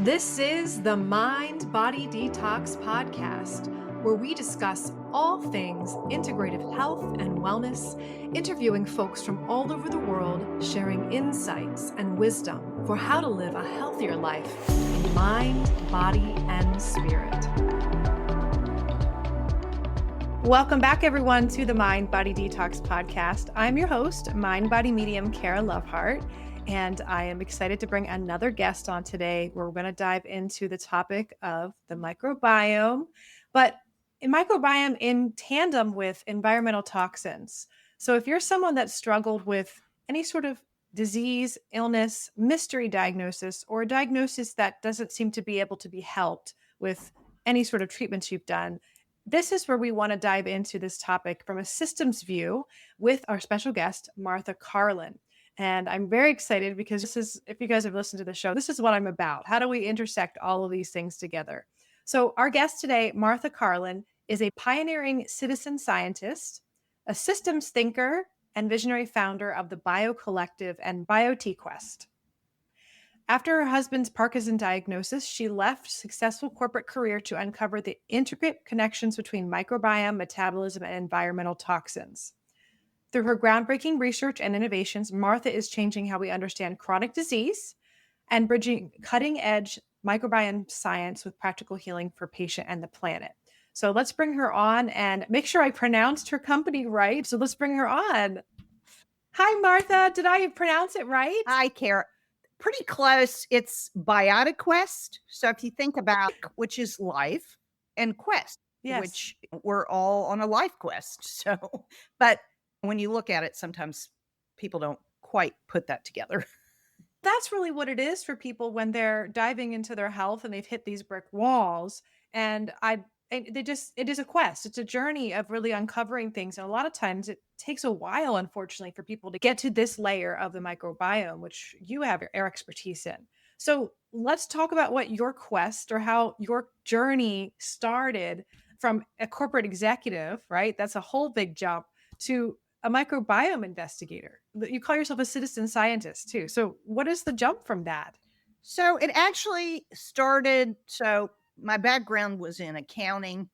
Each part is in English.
This is the Mind Body Detox podcast, where we discuss all things integrative health and wellness, interviewing folks from all over the world, sharing insights and wisdom for how to live a healthier life in mind, body, and spirit. Welcome back, everyone, to the Mind Body Detox podcast. I'm your host, Mind Body Medium Kara Lovehart. And I am excited to bring another guest on today where we're going to dive into the topic of the microbiome, but a microbiome in tandem with environmental toxins. So if you're someone that struggled with any sort of disease, illness, mystery diagnosis, or a diagnosis that doesn't seem to be able to be helped with any sort of treatments you've done, this is where we want to dive into this topic from a systems view with our special guest, Martha Carlin. And I'm very excited because this is, if you guys have listened to the show, this is what I'm about. How do we intersect all of these things together? So our guest today, Martha Carlin, is a pioneering citizen scientist, a systems thinker, and visionary founder of the BioCollective and BiotiQuest. After her husband's Parkinson diagnosis, she left successful corporate career to uncover the intricate connections between microbiome, metabolism, and environmental toxins. Through her groundbreaking research and innovations, Martha is changing how we understand chronic disease and bridging cutting-edge microbiome science with practical healing for patient and the planet. So let's bring her on and make sure I pronounced her company right. So let's bring her on. Hi, Martha. Did I pronounce it right? Hi, Kara. Pretty close. It's BiotiQuest. So if you think about which is life and quest, Yes. which we're all on a life quest. So, but when you look at it, sometimes people don't quite put that together. That's really what it is for people when they're diving into their health and they've hit these brick walls. And it is a quest. It's a journey of really uncovering things. And a lot of times it takes a while, unfortunately, for people to get to this layer of the microbiome, which you have your expertise in. So let's talk about what your quest or how your journey started from a corporate executive, right? That's a whole big jump to a microbiome investigator. You call yourself a citizen scientist too. So what is the jump from that? So it actually started. So my background was in accounting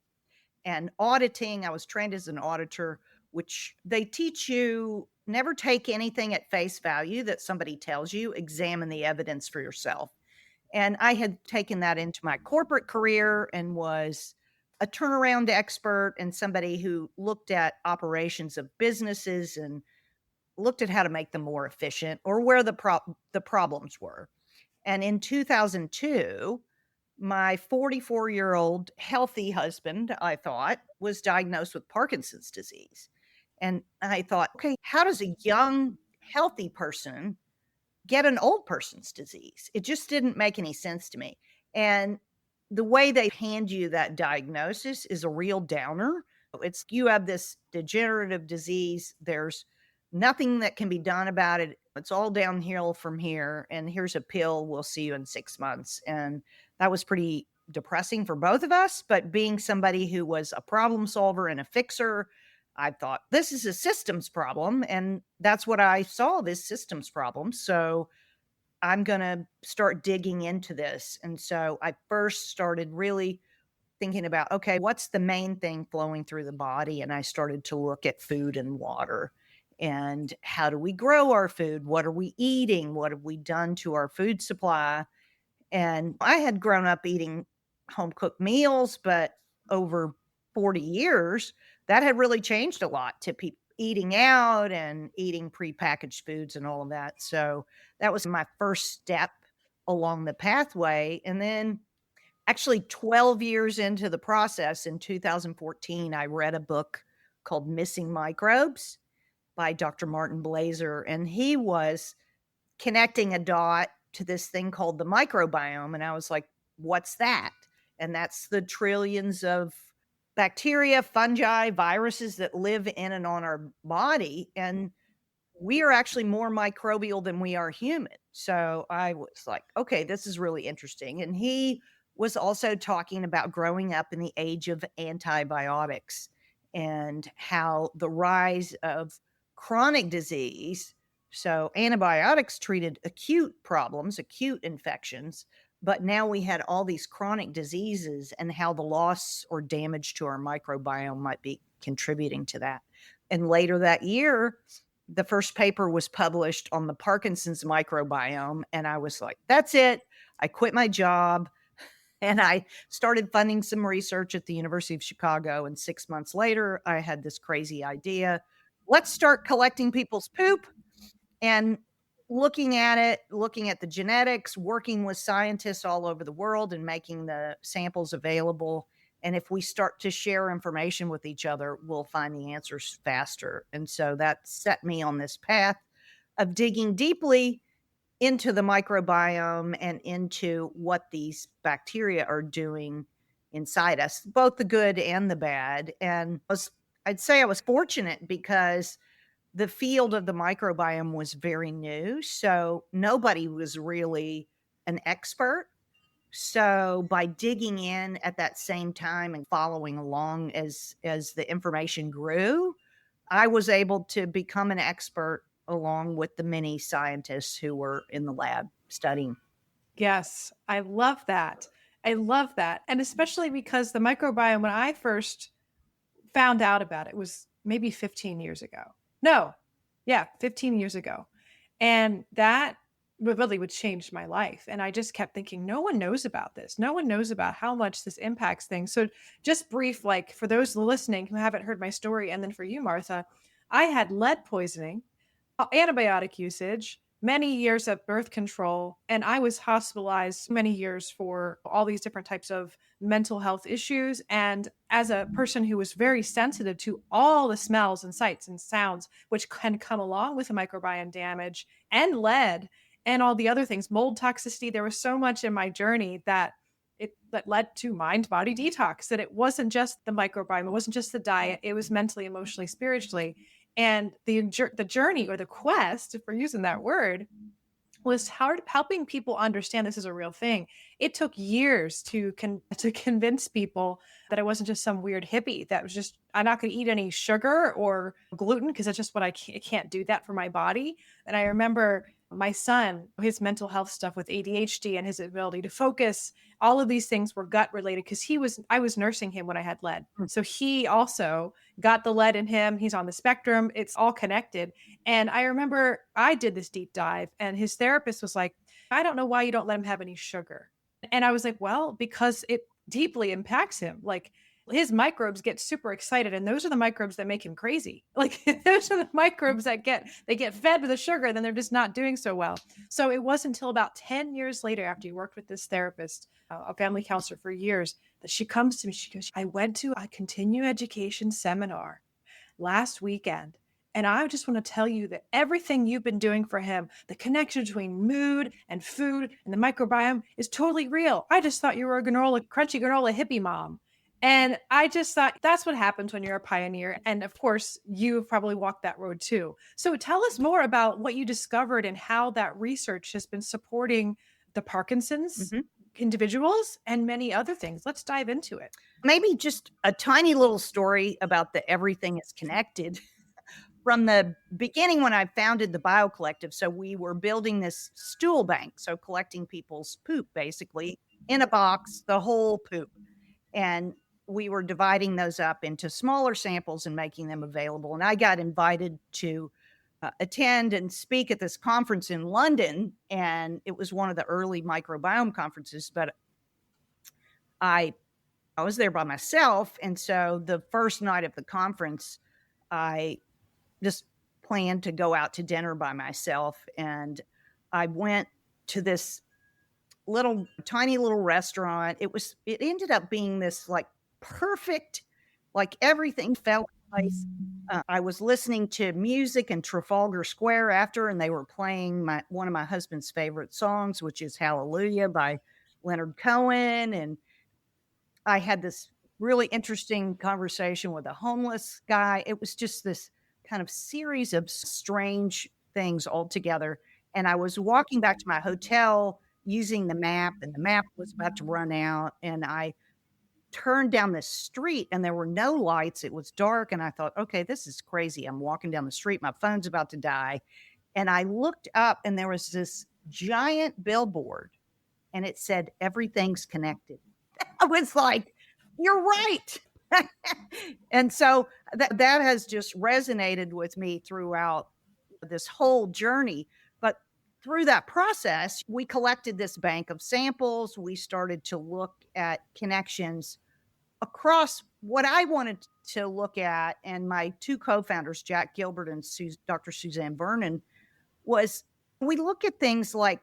and auditing. I was trained as an auditor, which they teach you never take anything at face value that somebody tells you, examine the evidence for yourself. And I had taken that into my corporate career and was a turnaround expert and somebody who looked at operations of businesses and looked at how to make them more efficient or where the problems were. And in 2002, my 44-year-old healthy husband, I thought, was diagnosed with Parkinson's disease. And I thought, okay, how does a young, healthy person get an old person's disease? It just didn't make any sense to me. And the way they hand you that diagnosis is a real downer. It's you have this degenerative disease. There's nothing that can be done about it. It's all downhill from here. And here's a pill. We'll see you in 6 months. And that was pretty depressing for both of us. But being somebody who was a problem solver and a fixer, I thought this is a systems problem. And that's what I saw, this systems problem. So I'm going to start digging into this. And so I first started really thinking about, okay, what's the main thing flowing through the body? And I started to look at food and water and how do we grow our food? What are we eating? What have we done to our food supply? And I had grown up eating home cooked meals, but over 40 years, that had really changed a lot to people eating out and eating prepackaged foods and all of that. So that was my first step along the pathway. And then actually 12 years into the process in 2014, I read a book called Missing Microbes by Dr. Martin Blazer. And he was connecting a dot to this thing called the microbiome. And I was like, what's that? And that's the trillions of bacteria, fungi, viruses that live in and on our body. And we are actually more microbial than we are human. So I was like, okay, this is really interesting. And he was also talking about growing up in the age of antibiotics and how the rise of chronic disease. So antibiotics treated acute problems, acute infections, but now we had all these chronic diseases and how the loss or damage to our microbiome might be contributing to that. And later that year, the first paper was published on the Parkinson's microbiome. And I was like, that's it. I quit my job and I started funding some research at the University of Chicago. And 6 months later, I had this crazy idea. Let's start collecting people's poop and looking at it, looking at the genetics, working with scientists all over the world and making the samples available. And if we start to share information with each other, we'll find the answers faster. And so that set me on this path of digging deeply into the microbiome and into what these bacteria are doing inside us, both the good and the bad. And I'd say I was fortunate because the field of the microbiome was very new, so nobody was really an expert. So by digging in at that same time and following along as the information grew, I was able to become an expert along with the many scientists who were in the lab studying. Yes, I love that. I love that. And especially because the microbiome, when I first found out about it, was maybe 15 years ago. No, yeah, 15 years ago. And that really would change my life. And I just kept thinking, no one knows about this. No one knows about how much this impacts things. So, just brief, like for those listening who haven't heard my story, and then for you, Martha, I had lead poisoning, antibiotic usage, many years of birth control, and I was hospitalized many years for all these different types of mental health issues. And as a person who was very sensitive to all the smells and sights and sounds which can come along with the microbiome damage and lead and all the other things, mold toxicity, there was so much in my journey that led to mind body detox, that it wasn't just the microbiome, it wasn't just the diet, it was mentally, emotionally, spiritually. And the journey, or the quest, if we're using that word, was helping people understand this is a real thing. It took years to convince people that I wasn't just some weird hippie that was just, I'm not going to eat any sugar or gluten because that's just what I can't do that for my body. And I remember my son, his mental health stuff with ADHD and his ability to focus, all of these things were gut related because I was nursing him when I had lead. So he also got the lead in him. He's on the spectrum. It's all connected. And I remember I did this deep dive, and his therapist was like, I don't know why you don't let him have any sugar. And I was like, well, because it deeply impacts him. Like, his microbes get super excited, and those are the microbes that make him crazy. Like, those are the microbes that get fed with the sugar, and then they're just not doing so well. So it wasn't until about 10 years later, after he worked with this therapist, a family counselor for years, that she comes to me. She goes, I went to a continuing education seminar last weekend, and I just want to tell you that everything you've been doing for him, the connection between mood and food and the microbiome, is totally real. I just thought you were a crunchy granola hippie mom. And I just thought that's what happens when you're a pioneer. And of course, you've probably walked that road too. So tell us more about what you discovered and how that research has been supporting the Parkinson's individuals and many other things. Let's dive into it. Maybe just a tiny little story about the everything is connected. From the beginning, when I founded the BioCollective, so we were building this stool bank, so collecting people's poop basically in a box, the whole poop. And we were dividing those up into smaller samples and making them available. And I got invited to attend and speak at this conference in London. And it was one of the early microbiome conferences, but I was there by myself. And so the first night of the conference, I just planned to go out to dinner by myself. And I went to this tiny little restaurant. It ended up being this like perfect, like everything fell in place. I was listening to music in Trafalgar Square after, and they were playing one of my husband's favorite songs, which is Hallelujah by Leonard Cohen. And I had this really interesting conversation with a homeless guy. It was just this kind of series of strange things all together. And I was walking back to my hotel using the map, and the map was about to run out. And I turned down this street and there were no lights. It was dark. And I thought, okay, this is crazy. I'm walking down the street. My phone's about to die. And I looked up and there was this giant billboard and it said, everything's connected. I was like, you're right. And so that has just resonated with me throughout this whole journey. But through that process, we collected this bank of samples. We started to look at connections across what I wanted to look at. And my two co-founders, Jack Gilbert and Dr. Suzanne Vernon, was we look at things like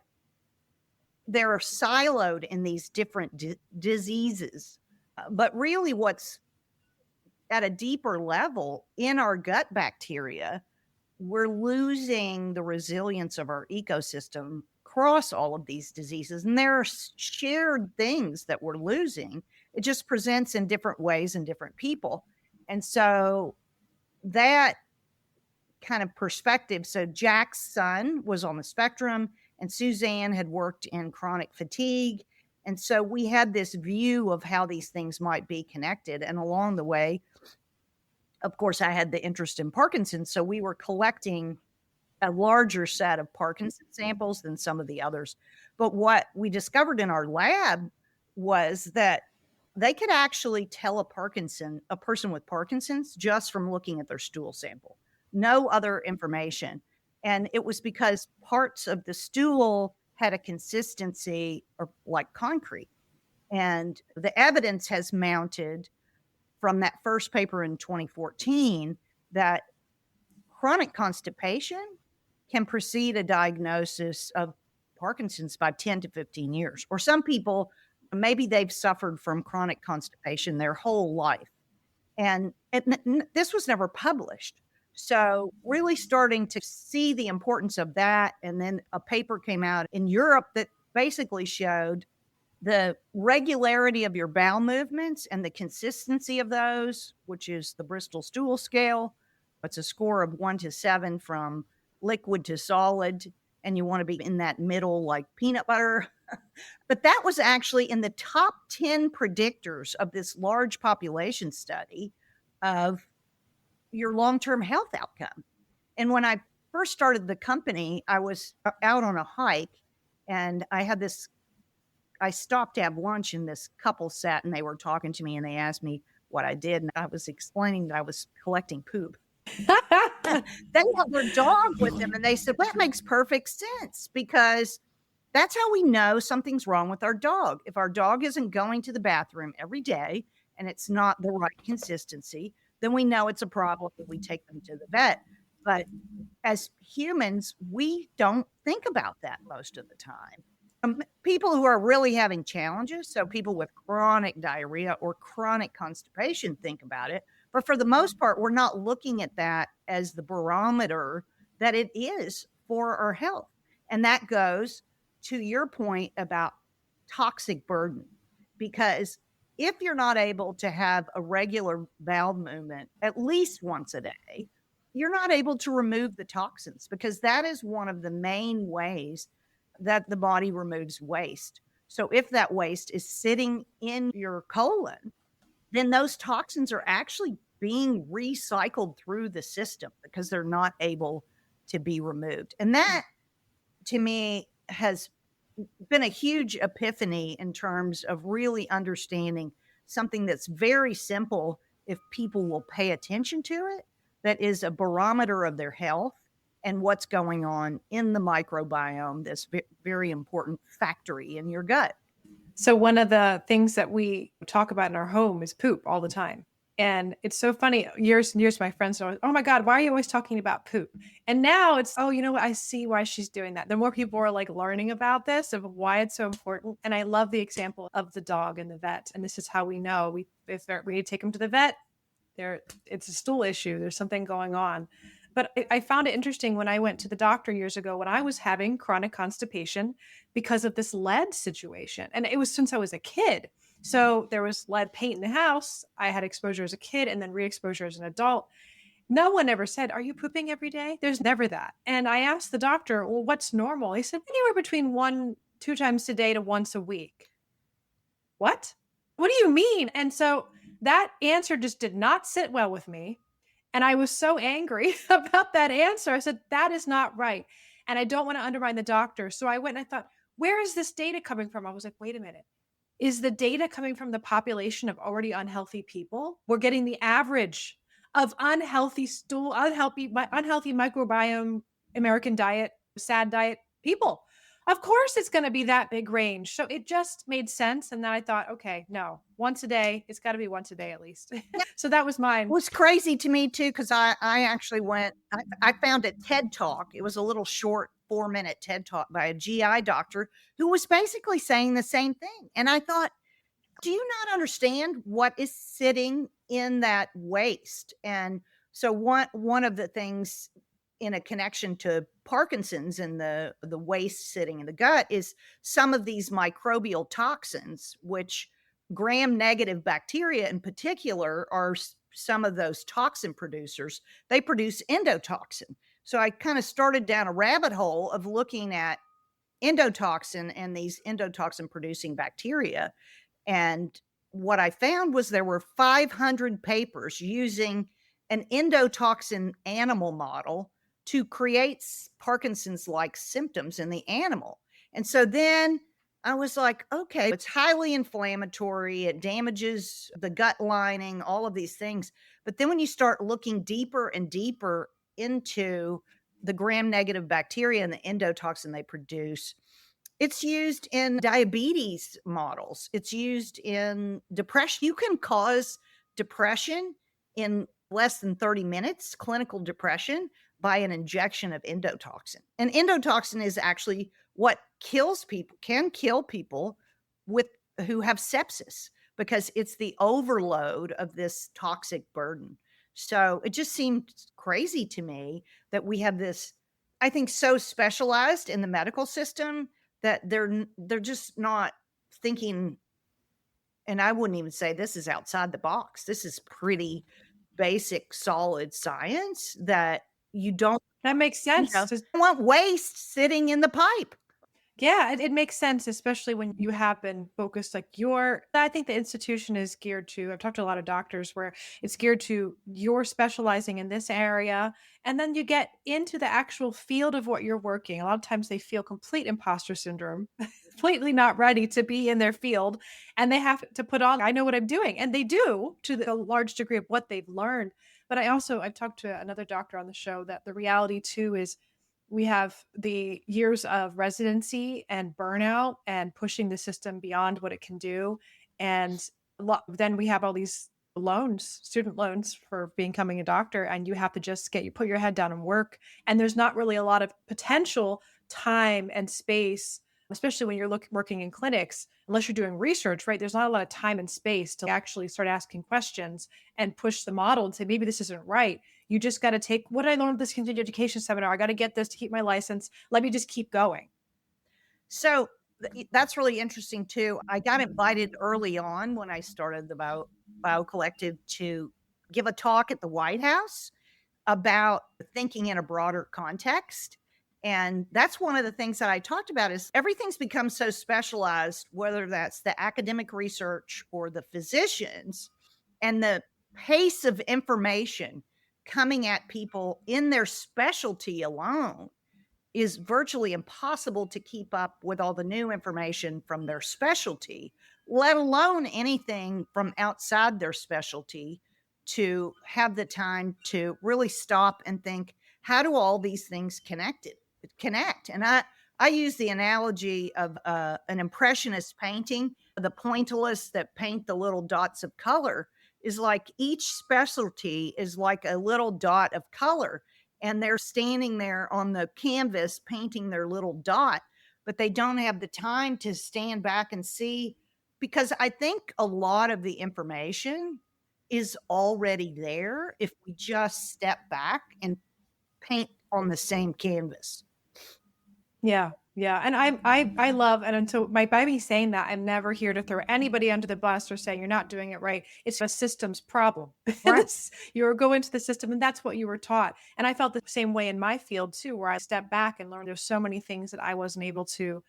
they're siloed in these different diseases. But really, what's at a deeper level in our gut bacteria, we're losing the resilience of our ecosystem across all of these diseases. And there are shared things that we're losing. It just presents in different ways in different people. And so that kind of perspective. So Jack's son was on the spectrum, and Suzanne had worked in chronic fatigue. And so we had this view of how these things might be connected. And along the way, of course, I had the interest in Parkinson's. So we were collecting a larger set of Parkinson samples than some of the others. But what we discovered in our lab was that they could actually tell a person with Parkinson's just from looking at their stool sample, no other information. And it was because parts of the stool had a consistency or like concrete. And the evidence has mounted from that first paper in 2014 that chronic constipation can precede a diagnosis of Parkinson's by 10 to 15 years. Or some people, maybe they've suffered from chronic constipation their whole life. And this was never published. So really starting to see the importance of that. And then a paper came out in Europe that basically showed the regularity of your bowel movements and the consistency of those, which is the Bristol Stool Scale. It's a score of 1 to 7 from liquid to solid. And you want to be in that middle, like peanut butter. But that was actually in the top 10 predictors of this large population study of your long-term health outcome. And when I first started the company, I was out on a hike, and I stopped to have lunch, and this couple sat and they were talking to me, and they asked me what I did. And I was explaining that I was collecting poop. They had their dog with them, and they said, well, that makes perfect sense, because that's how we know something's wrong with our dog. If our dog isn't going to the bathroom every day and it's not the right consistency, then we know it's a problem and we take them to the vet. But as humans, we don't think about that most of the time. People who are really having challenges, so people with chronic diarrhea or chronic constipation, think about it. But for the most part, we're not looking at that as the barometer that it is for our health. And that goes to your point about toxic burden, because if you're not able to have a regular bowel movement at least once a day, you're not able to remove the toxins, because that is one of the main ways that the body removes waste. So if that waste is sitting in your colon, then those toxins are actually being recycled through the system because they're not able to be removed. And that, to me, has been a huge epiphany in terms of really understanding something that's very simple if people will pay attention to it, that is a barometer of their health and what's going on in the microbiome, this very important factory in your gut. So one of the things that we talk about in our home is poop all the time. And it's so funny. Years and years, my friends are, oh my God, why are you always talking about poop? And now it's, oh, you know what? I see why she's doing that. The more people are like learning about this, of why it's so important. And I love the example of the dog and the vet. And this is how we know we need to take them to the vet. It's a stool issue. There's something going on. But I found it interesting when I went to the doctor years ago when I was having chronic constipation because of this lead situation. And it was since I was a kid. So there was lead paint in the house. I had exposure as a kid and then re-exposure as an adult. No one ever said, are you pooping every day? There's never that. And I asked the doctor, well, what's normal? He said, anywhere between 2 times a day to once a week. What? What do you mean? And so that answer just did not sit well with me. And I was so angry about that answer. I said, that is not right. And I don't want to undermine the doctor. So I went and I thought, where is this data coming from? I was like, wait a minute. Is the data coming from the population of already unhealthy people? We're getting the average of unhealthy stool, unhealthy microbiome, American diet, sad diet people. Of course, it's going to be that big range. So it just made sense. And then I thought, okay, no, once a day, it's got to be once a day at least. So that was mine. Was crazy to me too, because I actually I found a TED talk. It was a little short 4-minute TED talk by a GI doctor who was basically saying the same thing. And I thought, do you not understand what is sitting in that waste? And so one of the things in a connection to Parkinson's and the waste sitting in the gut is some of these microbial toxins, which gram-negative bacteria in particular are some of those toxin producers. They produce endotoxin. So I kind of started down a rabbit hole of looking at endotoxin and these endotoxin producing bacteria. And what I found was there were 500 papers using an endotoxin animal model to create Parkinson's like symptoms in the animal. And so then I was like, okay, it's highly inflammatory. It damages the gut lining, all of these things. But then when you start looking deeper and deeper into the gram negative bacteria and the endotoxin they produce, it's used in diabetes models. It's used in depression. You can cause depression in less than 30 minutes, clinical depression, by an injection of endotoxin. And endotoxin is actually what kills people, can kill people who have sepsis, because it's the overload of this toxic burden. So it just seemed crazy to me that we have this, I think, so specialized in the medical system that they're just not thinking. And I wouldn't even say this is outside the box. This is pretty basic, solid science that you don't, That makes you sense. know, want waste sitting in the pipe. Yeah, it makes sense, especially when you have been focused like I think the institution is geared to, I've talked to a lot of doctors where it's geared to you're specializing in this area. And then you get into the actual field of what you're working. A lot of times they feel complete imposter syndrome, completely not ready to be in their field. And they have to put on, I know what I'm doing. And they do to the large degree of what they've learned. But I've talked to another doctor on the show that the reality too is we have the years of residency and burnout and pushing the system beyond what it can do. And then we have all these loans, student loans for becoming a doctor, and you have to just put your head down and work. And there's not really a lot of potential time and space, especially when you're working in clinics, unless you're doing research, right? There's not a lot of time and space to actually start asking questions and push the model and say, maybe this isn't right. You just got to take what I learned this continuing education seminar. I got to get this to keep my license. Let me just keep going. So that's really interesting too. I got invited early on when I started the BioCollective to give a talk at the White House about thinking in a broader context. And that's one of the things that I talked about is everything's become so specialized, whether that's the academic research or the physicians, and the pace of information coming at people in their specialty alone is virtually impossible to keep up with all the new information from their specialty, let alone anything from outside their specialty, to have the time to really stop and think, how do all these things connect? And I use the analogy of an impressionist painting. The pointillists that paint the little dots of color is like each specialty is like a little dot of color, and they're standing there on the canvas painting their little dot, but they don't have the time to stand back and see, because I think a lot of the information is already there if we just step back and paint on the same canvas. Yeah. Yeah. And I love, and until by me saying that, I'm never here to throw anybody under the bus or say you're not doing it right. It's a systems problem. Right. You're going into the system, and that's what you were taught. And I felt the same way in my field too, where I stepped back and learned there's so many things that I wasn't able to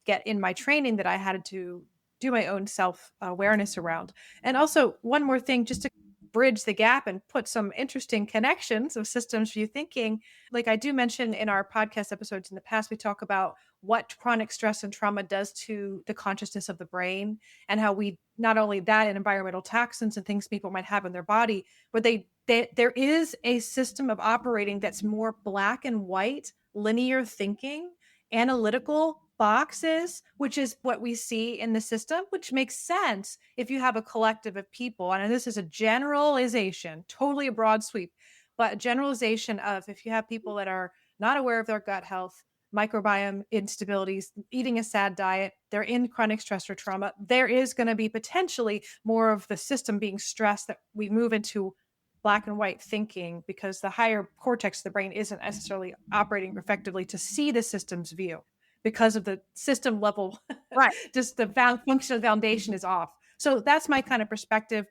get in my training that I had to do my own self awareness around. And also one more thing, just to bridge the gap and put some interesting connections of systems view thinking. Like I do mention in our podcast episodes in the past, we talk about what chronic stress and trauma does to the consciousness of the brain, and how we not only that and environmental toxins and things people might have in their body, but there is a system of operating that's more black and white, linear thinking, analytical boxes, which is what we see in the system, which makes sense if you have a collective of people. And this is a generalization, totally a broad sweep, but a generalization of if you have people that are not aware of their gut health, microbiome instabilities, eating a sad diet, they're in chronic stress or trauma, there is going to be potentially more of the system being stressed, that we move into black and white thinking because the higher cortex of the brain isn't necessarily operating effectively to see the system's view because of the system level. Right. Just the functional foundation is off. So that's my kind of perspective.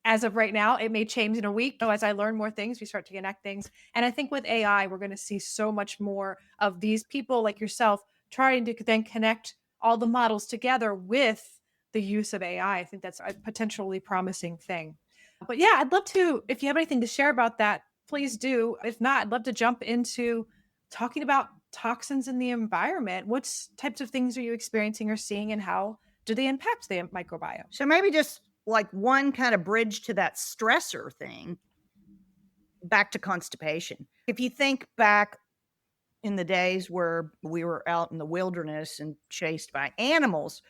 As of right now, it may change in a week. So as I learn more things, we start to connect things. And I think with AI, we're going to see so much more of these people like yourself trying to then connect all the models together with the use of AI. I think that's a potentially promising thing. But yeah, I'd love to, if you have anything to share about that, please do. If not, I'd love to jump into talking about toxins in the environment. What types of things are you experiencing or seeing, and how do they impact the microbiome? So maybe just like one kind of bridge to that stressor thing, back to constipation. If you think back in the days where we were out in the wilderness and chased by animals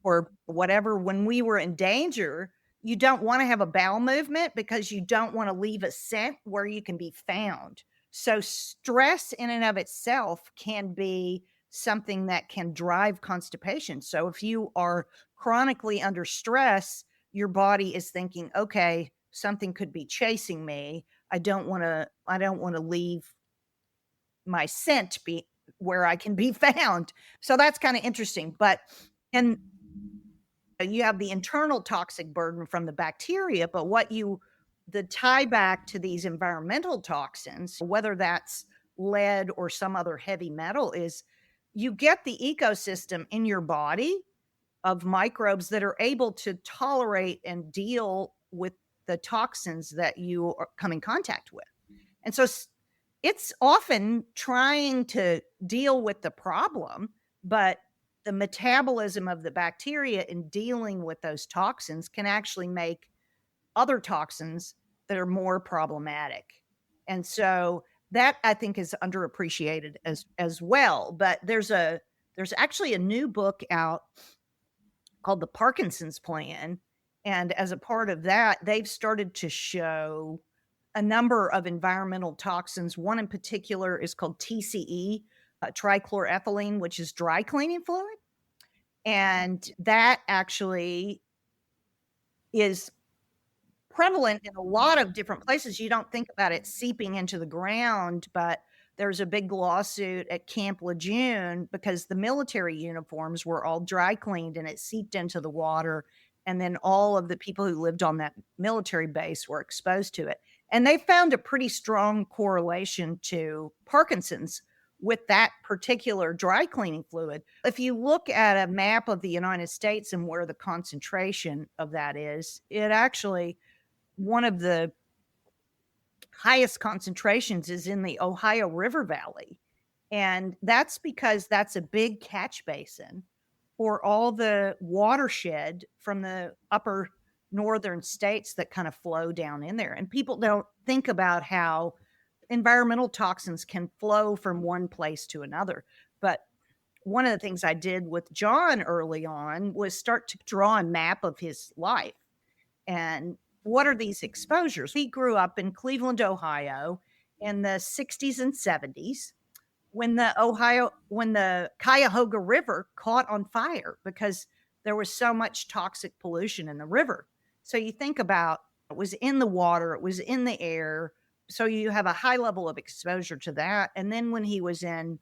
or whatever, when we were in danger, you don't want to have a bowel movement because you don't want to leave a scent where you can be found. So stress in and of itself can be something that can drive constipation. So if you are chronically under stress, your body is thinking, okay, something could be chasing me. I don't want to leave my scent be where I can be found. So that's kind of interesting. But and you have the internal toxic burden from the bacteria, but the tie back to these environmental toxins, whether that's lead or some other heavy metal, is you get the ecosystem in your body of microbes that are able to tolerate and deal with the toxins that you come in contact with. And so it's often trying to deal with the problem, but the metabolism of the bacteria in dealing with those toxins can actually make other toxins that are more problematic. And so that I think is underappreciated as well. But there's actually a new book out called the Parkinson's Plan. And as a part of that, they've started to show a number of environmental toxins. One in particular is called TCE, trichloroethylene, which is dry cleaning fluid. And that actually is prevalent in a lot of different places. You don't think about it seeping into the ground, but there's a big lawsuit at Camp Lejeune because the military uniforms were all dry cleaned and it seeped into the water. And then all of the people who lived on that military base were exposed to it. And they found a pretty strong correlation to Parkinson's with that particular dry cleaning fluid. If you look at a map of the United States and where the concentration of that is, it actually, one of the highest concentrations is in the Ohio River Valley. And that's because that's a big catch basin for all the watershed from the upper northern states that kind of flow down in there. And people don't think about how environmental toxins can flow from one place to another. But one of the things I did with John early on was start to draw a map of his life. And what are these exposures? He grew up in Cleveland, Ohio in the 60s and 70s when the Cuyahoga River caught on fire because there was so much toxic pollution in the river. So you think about, it was in the water, it was in the air. So you have a high level of exposure to that. And then when he was in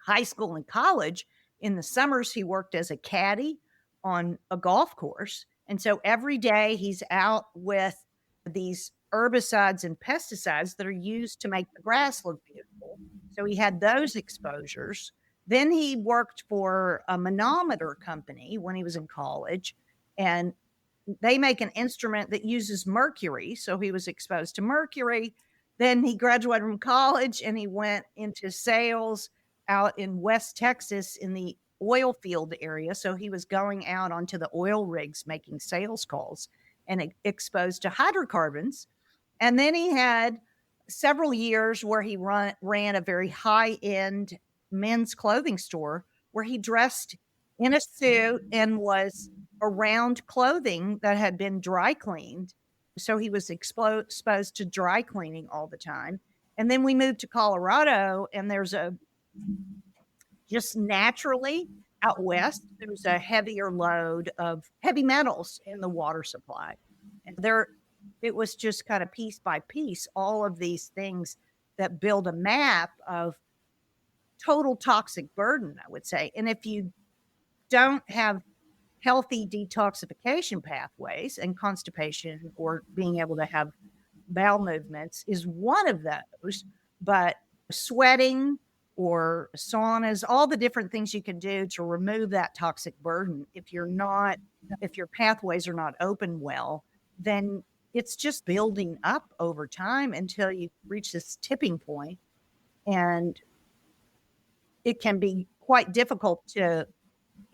high school and college, in the summers, he worked as a caddy on a golf course. And so every day he's out with these herbicides and pesticides that are used to make the grass look beautiful. So he had those exposures. Then he worked for a manometer company when he was in college. And they make an instrument that uses mercury. So he was exposed to mercury. Then he graduated from college and he went into sales out in West Texas in the oil field area. So he was going out onto the oil rigs making sales calls and exposed to hydrocarbons. And then he had several years where he ran a very high end men's clothing store where he dressed in a suit and was around clothing that had been dry cleaned. So he was exposed to dry cleaning all the time. And then we moved to Colorado, and there's just naturally out west, there's a heavier load of heavy metals in the water supply. And it was just kind of piece by piece, all of these things that build a map of total toxic burden, I would say. And if you don't have healthy detoxification pathways, and constipation or being able to have bowel movements is one of those, but sweating or saunas, all the different things you can do to remove that toxic burden. If your pathways are not open well, then it's just building up over time until you reach this tipping point. And it can be quite difficult to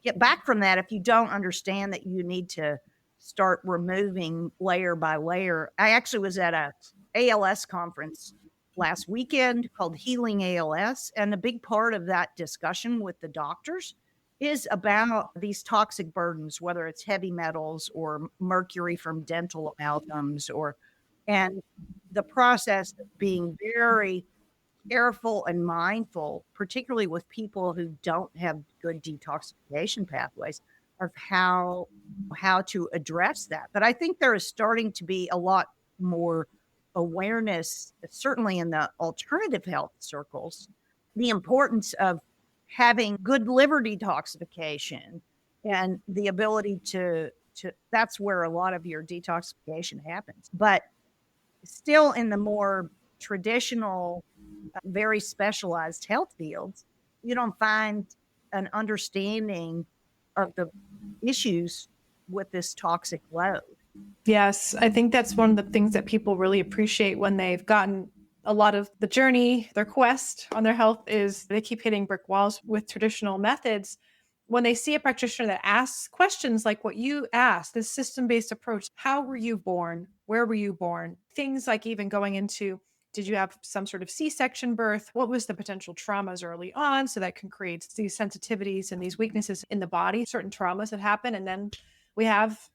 get back from that if you don't understand that you need to start removing layer by layer. I actually was at a ALS conference last weekend called Healing ALS, and a big part of that discussion with the doctors is about these toxic burdens, whether it's heavy metals or mercury from dental amalgams, and the process of being very careful and mindful, particularly with people who don't have good detoxification pathways, of how to address that. But I think there is starting to be a lot more awareness, certainly in the alternative health circles, the importance of having good liver detoxification and the ability to that's where a lot of your detoxification happens. But still in the more traditional, very specialized health fields, you don't find an understanding of the issues with this toxic load. Yes, I think that's one of the things that people really appreciate when they've gotten a lot of the journey, their quest on their health, is they keep hitting brick walls with traditional methods. When they see a practitioner that asks questions like what you asked, this system-based approach, how were you born? Where were you born? Things like even going into, did you have some sort of C-section birth? What was the potential traumas early on? So that can create these sensitivities and these weaknesses in the body, certain traumas that happen. And then we have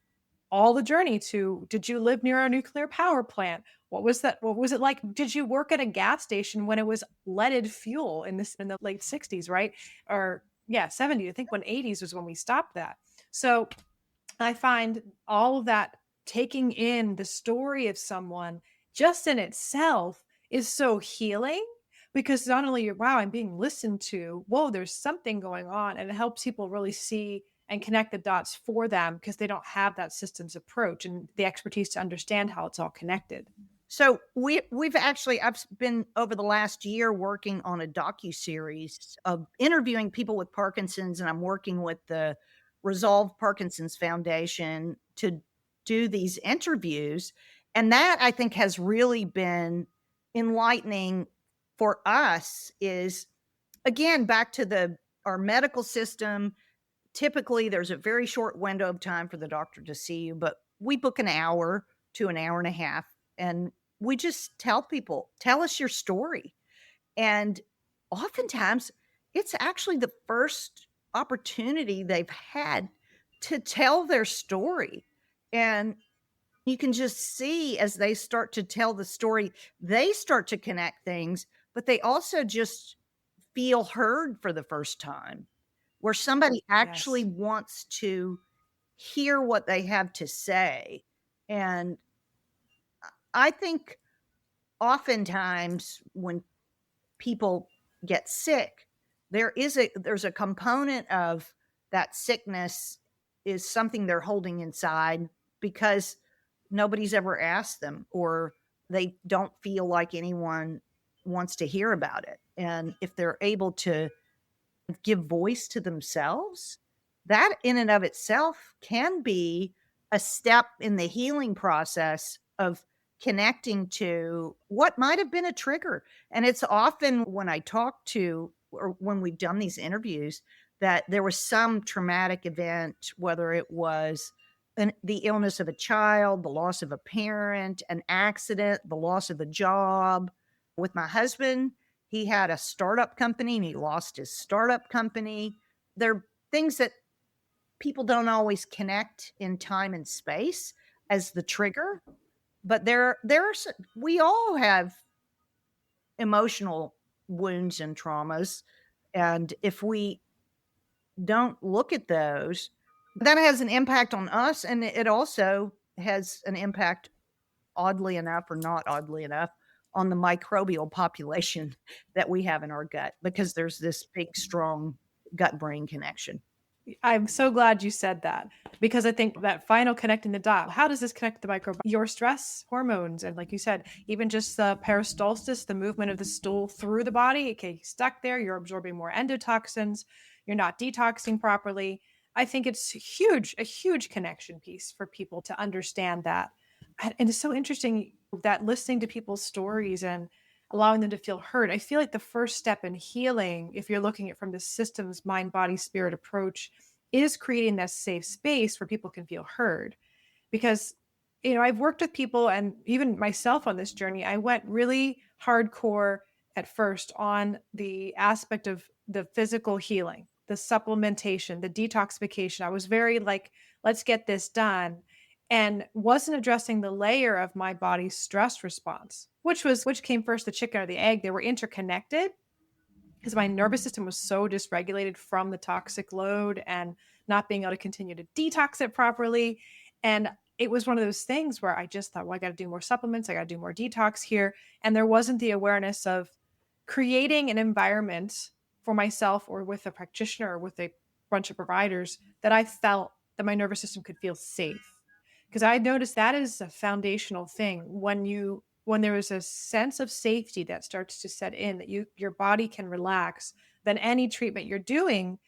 all the journey to, did you live near a nuclear power plant? What was that? What was it like? Did you work at a gas station when it was leaded fuel in the late 60s, right? Or yeah, 70s. I think when 80s was when we stopped that. So I find all of that, taking in the story of someone just in itself is so healing, because not only you're, wow, I'm being listened to, whoa, there's something going on. And it helps people really see and connect the dots for them, because they don't have that systems approach and the expertise to understand how it's all connected. So I've been over the last year working on a docuseries of interviewing people with Parkinson's, and I'm working with the Resolve Parkinson's Foundation to do these interviews. And that, I think, has really been enlightening for us. Is, again, back to our medical system. Typically, there's a very short window of time for the doctor to see you, but we book an hour to an hour and a half, and we just tell people, tell us your story. And oftentimes, it's actually the first opportunity they've had to tell their story. And you can just see as they start to tell the story, they start to connect things, but they also just feel heard for the first time, where somebody actually wants to hear what they have to say. And I think oftentimes when people get sick, there's a component of that sickness is something they're holding inside because nobody's ever asked them, or they don't feel like anyone wants to hear about it. And if they're able to give voice to themselves, that in and of itself can be a step in the healing process of connecting to what might have been a trigger. And it's often when I talk to, or when we've done these interviews, that there was some traumatic event, whether it was the illness of a child, the loss of a parent, an accident, the loss of a job. With my husband, he had a startup company and he lost his startup company. There are things that people don't always connect in time and space as the trigger, but there's we all have emotional wounds and traumas, and if we don't look at those, that has an impact on us, and it also has an impact, oddly enough or not oddly enough, on the microbial population that we have in our gut, because there's this big strong gut brain connection. I'm so glad you said that, because I think that final connecting the dot, how does this connect the microbiome? Your stress hormones, and like you said, even just the peristalsis, the movement of the stool through the body, it can get stuck there. You're absorbing more endotoxins. You're not detoxing properly. I think it's huge, a huge connection piece for people to understand that. And it's so interesting that listening to people's stories and allowing them to feel heard. I feel like the first step in healing, if you're looking at from the systems, mind, body, spirit approach, is creating that safe space where people can feel heard. Because, I've worked with people and even myself on this journey. I went really hardcore at first on the aspect of the physical healing, the supplementation, the detoxification. I was very like, let's get this done, and wasn't addressing the layer of my body's stress response, which came first, the chicken or the egg. They were interconnected because my nervous system was so dysregulated from the toxic load and not being able to continue to detox it properly. And it was one of those things where I just thought, well, I got to do more supplements. I got to do more detox here. And there wasn't the awareness of creating an environment for myself or with a practitioner or with a bunch of providers that I felt that my nervous system could feel safe. Because I noticed that is a foundational thing. When there is a sense of safety that starts to set in, that your body can relax, then any treatment you're doing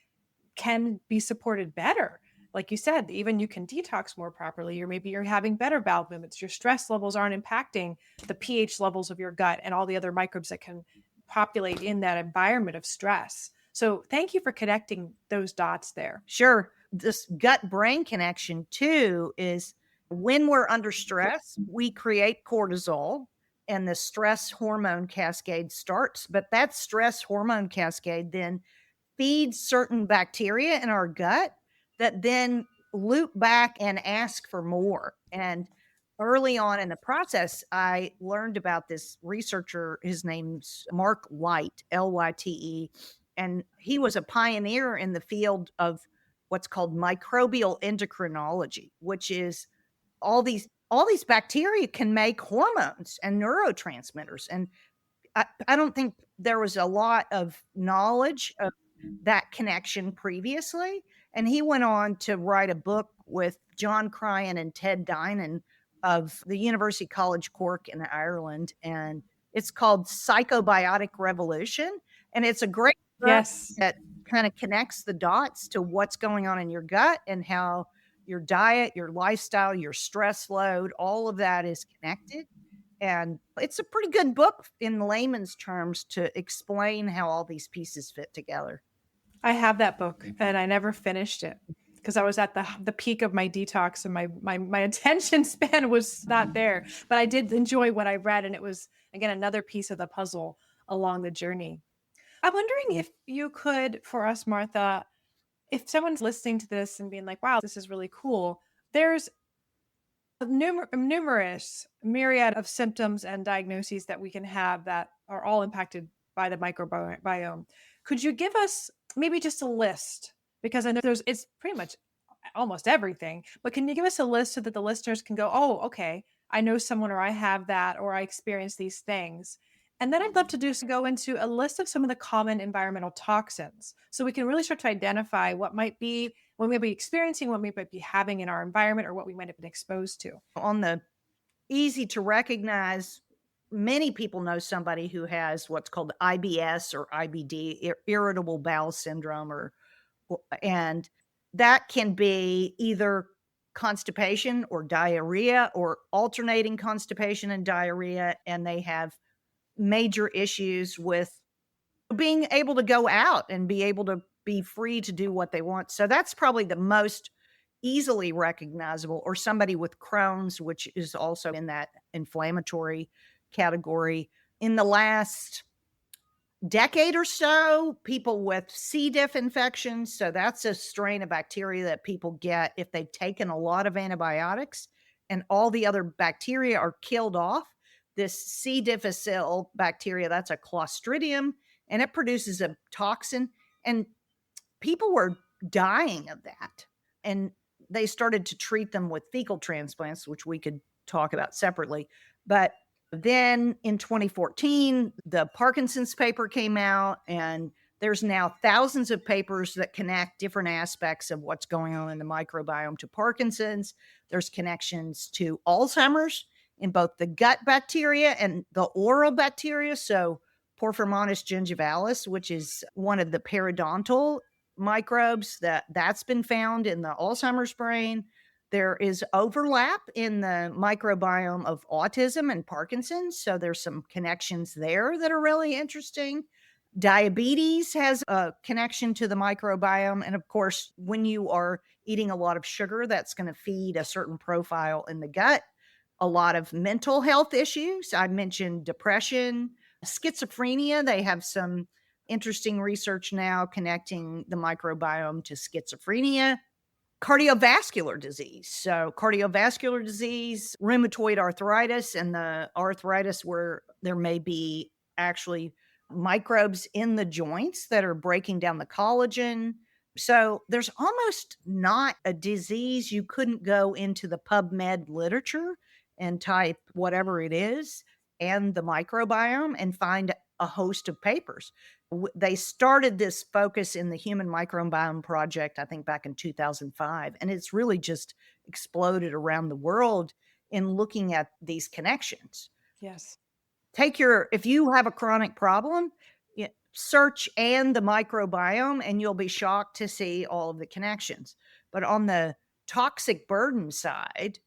can be supported better. Like you said, even you can detox more properly, or maybe you're having better bowel movements. Your stress levels aren't impacting the pH levels of your gut and all the other microbes that can populate in that environment of stress. So thank you for connecting those dots there. Sure. This gut brain connection too is when we're under stress, we create cortisol and the stress hormone cascade starts. But that stress hormone cascade then feeds certain bacteria in our gut that then loop back and ask for more. And early on in the process, I learned about this researcher. His name's Mark Lyte, Lyte. And he was a pioneer in the field of what's called microbial endocrinology, which is all these bacteria can make hormones and neurotransmitters. And I don't think there was a lot of knowledge of that connection previously. And he went on to write a book with John Cryan and Ted Dinan of the University College Cork in Ireland. And it's called Psychobiotic Revolution. And it's a great book Yes. that kind of connects the dots to what's going on in your gut and how your diet, your lifestyle, your stress load, all of that is connected. And it's a pretty good book in layman's terms to explain how all these pieces fit together. I have that book and I never finished it because I was at the peak of my detox and my attention span was not there. But I did enjoy what I read, and it was, again, another piece of the puzzle along the journey. I'm wondering if you could, for us, Martha, if someone's listening to this and being like, wow, this is really cool, there's numerous myriad of symptoms and diagnoses that we can have that are all impacted by the microbiome. Could you give us maybe just a list? Because I know it's pretty much almost everything, but can you give us a list so that the listeners can go, oh, okay, I know someone, or I have that, or I experience these things. And then I'd love to go into a list of some of the common environmental toxins so we can really start to identify what might be, what we might be experiencing, what we might be having in our environment, or what we might have been exposed to. On the easy to recognize, many people know somebody who has what's called IBS or IBD, irritable bowel syndrome, and that can be either constipation or diarrhea or alternating constipation and diarrhea, and they have major issues with being able to go out and be able to be free to do what they want. So that's probably the most easily recognizable, or somebody with Crohn's, which is also in that inflammatory category. In the last decade or so, people with C. diff infections. So that's a strain of bacteria that people get if they've taken a lot of antibiotics and all the other bacteria are killed off. This C. difficile bacteria, that's a Clostridium, and it produces a toxin. And people were dying of that. And they started to treat them with fecal transplants, which we could talk about separately. But then in 2014, the Parkinson's paper came out, and there's now thousands of papers that connect different aspects of what's going on in the microbiome to Parkinson's. There's connections to Alzheimer's in both the gut bacteria and the oral bacteria. So Porphyromonas gingivalis, which is one of the periodontal microbes that's been found in the Alzheimer's brain. There is overlap in the microbiome of autism and Parkinson's. So there's some connections there that are really interesting. Diabetes has a connection to the microbiome. And of course, when you are eating a lot of sugar, that's going to feed a certain profile in the gut. A lot of mental health issues. I mentioned depression, schizophrenia. They have some interesting research now connecting the microbiome to schizophrenia. Cardiovascular disease. So cardiovascular disease, rheumatoid arthritis, and the arthritis where there may be actually microbes in the joints that are breaking down the collagen. So there's almost not a disease you couldn't go into the PubMed literature and type whatever it is and the microbiome and find a host of papers. They started this focus in the Human Microbiome Project, I think back in 2005, and it's really just exploded around the world in looking at these connections. Yes. If you have a chronic problem, search and the microbiome, and you'll be shocked to see all of the connections. But on the toxic burden side,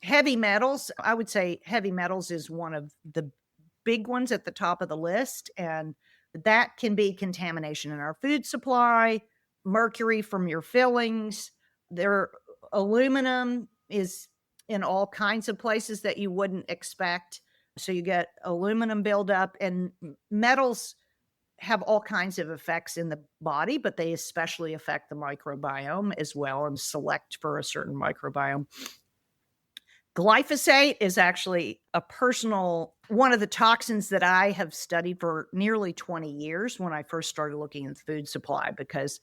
heavy metals, I would say heavy metals is one of the big ones at the top of the list. And that can be contamination in our food supply, mercury from your fillings. Aluminum is in all kinds of places that you wouldn't expect. So you get aluminum buildup, and metals have all kinds of effects in the body, but they especially affect the microbiome as well and select for a certain microbiome. Glyphosate is actually one of the toxins that I have studied for nearly 20 years when I first started looking at the food supply, because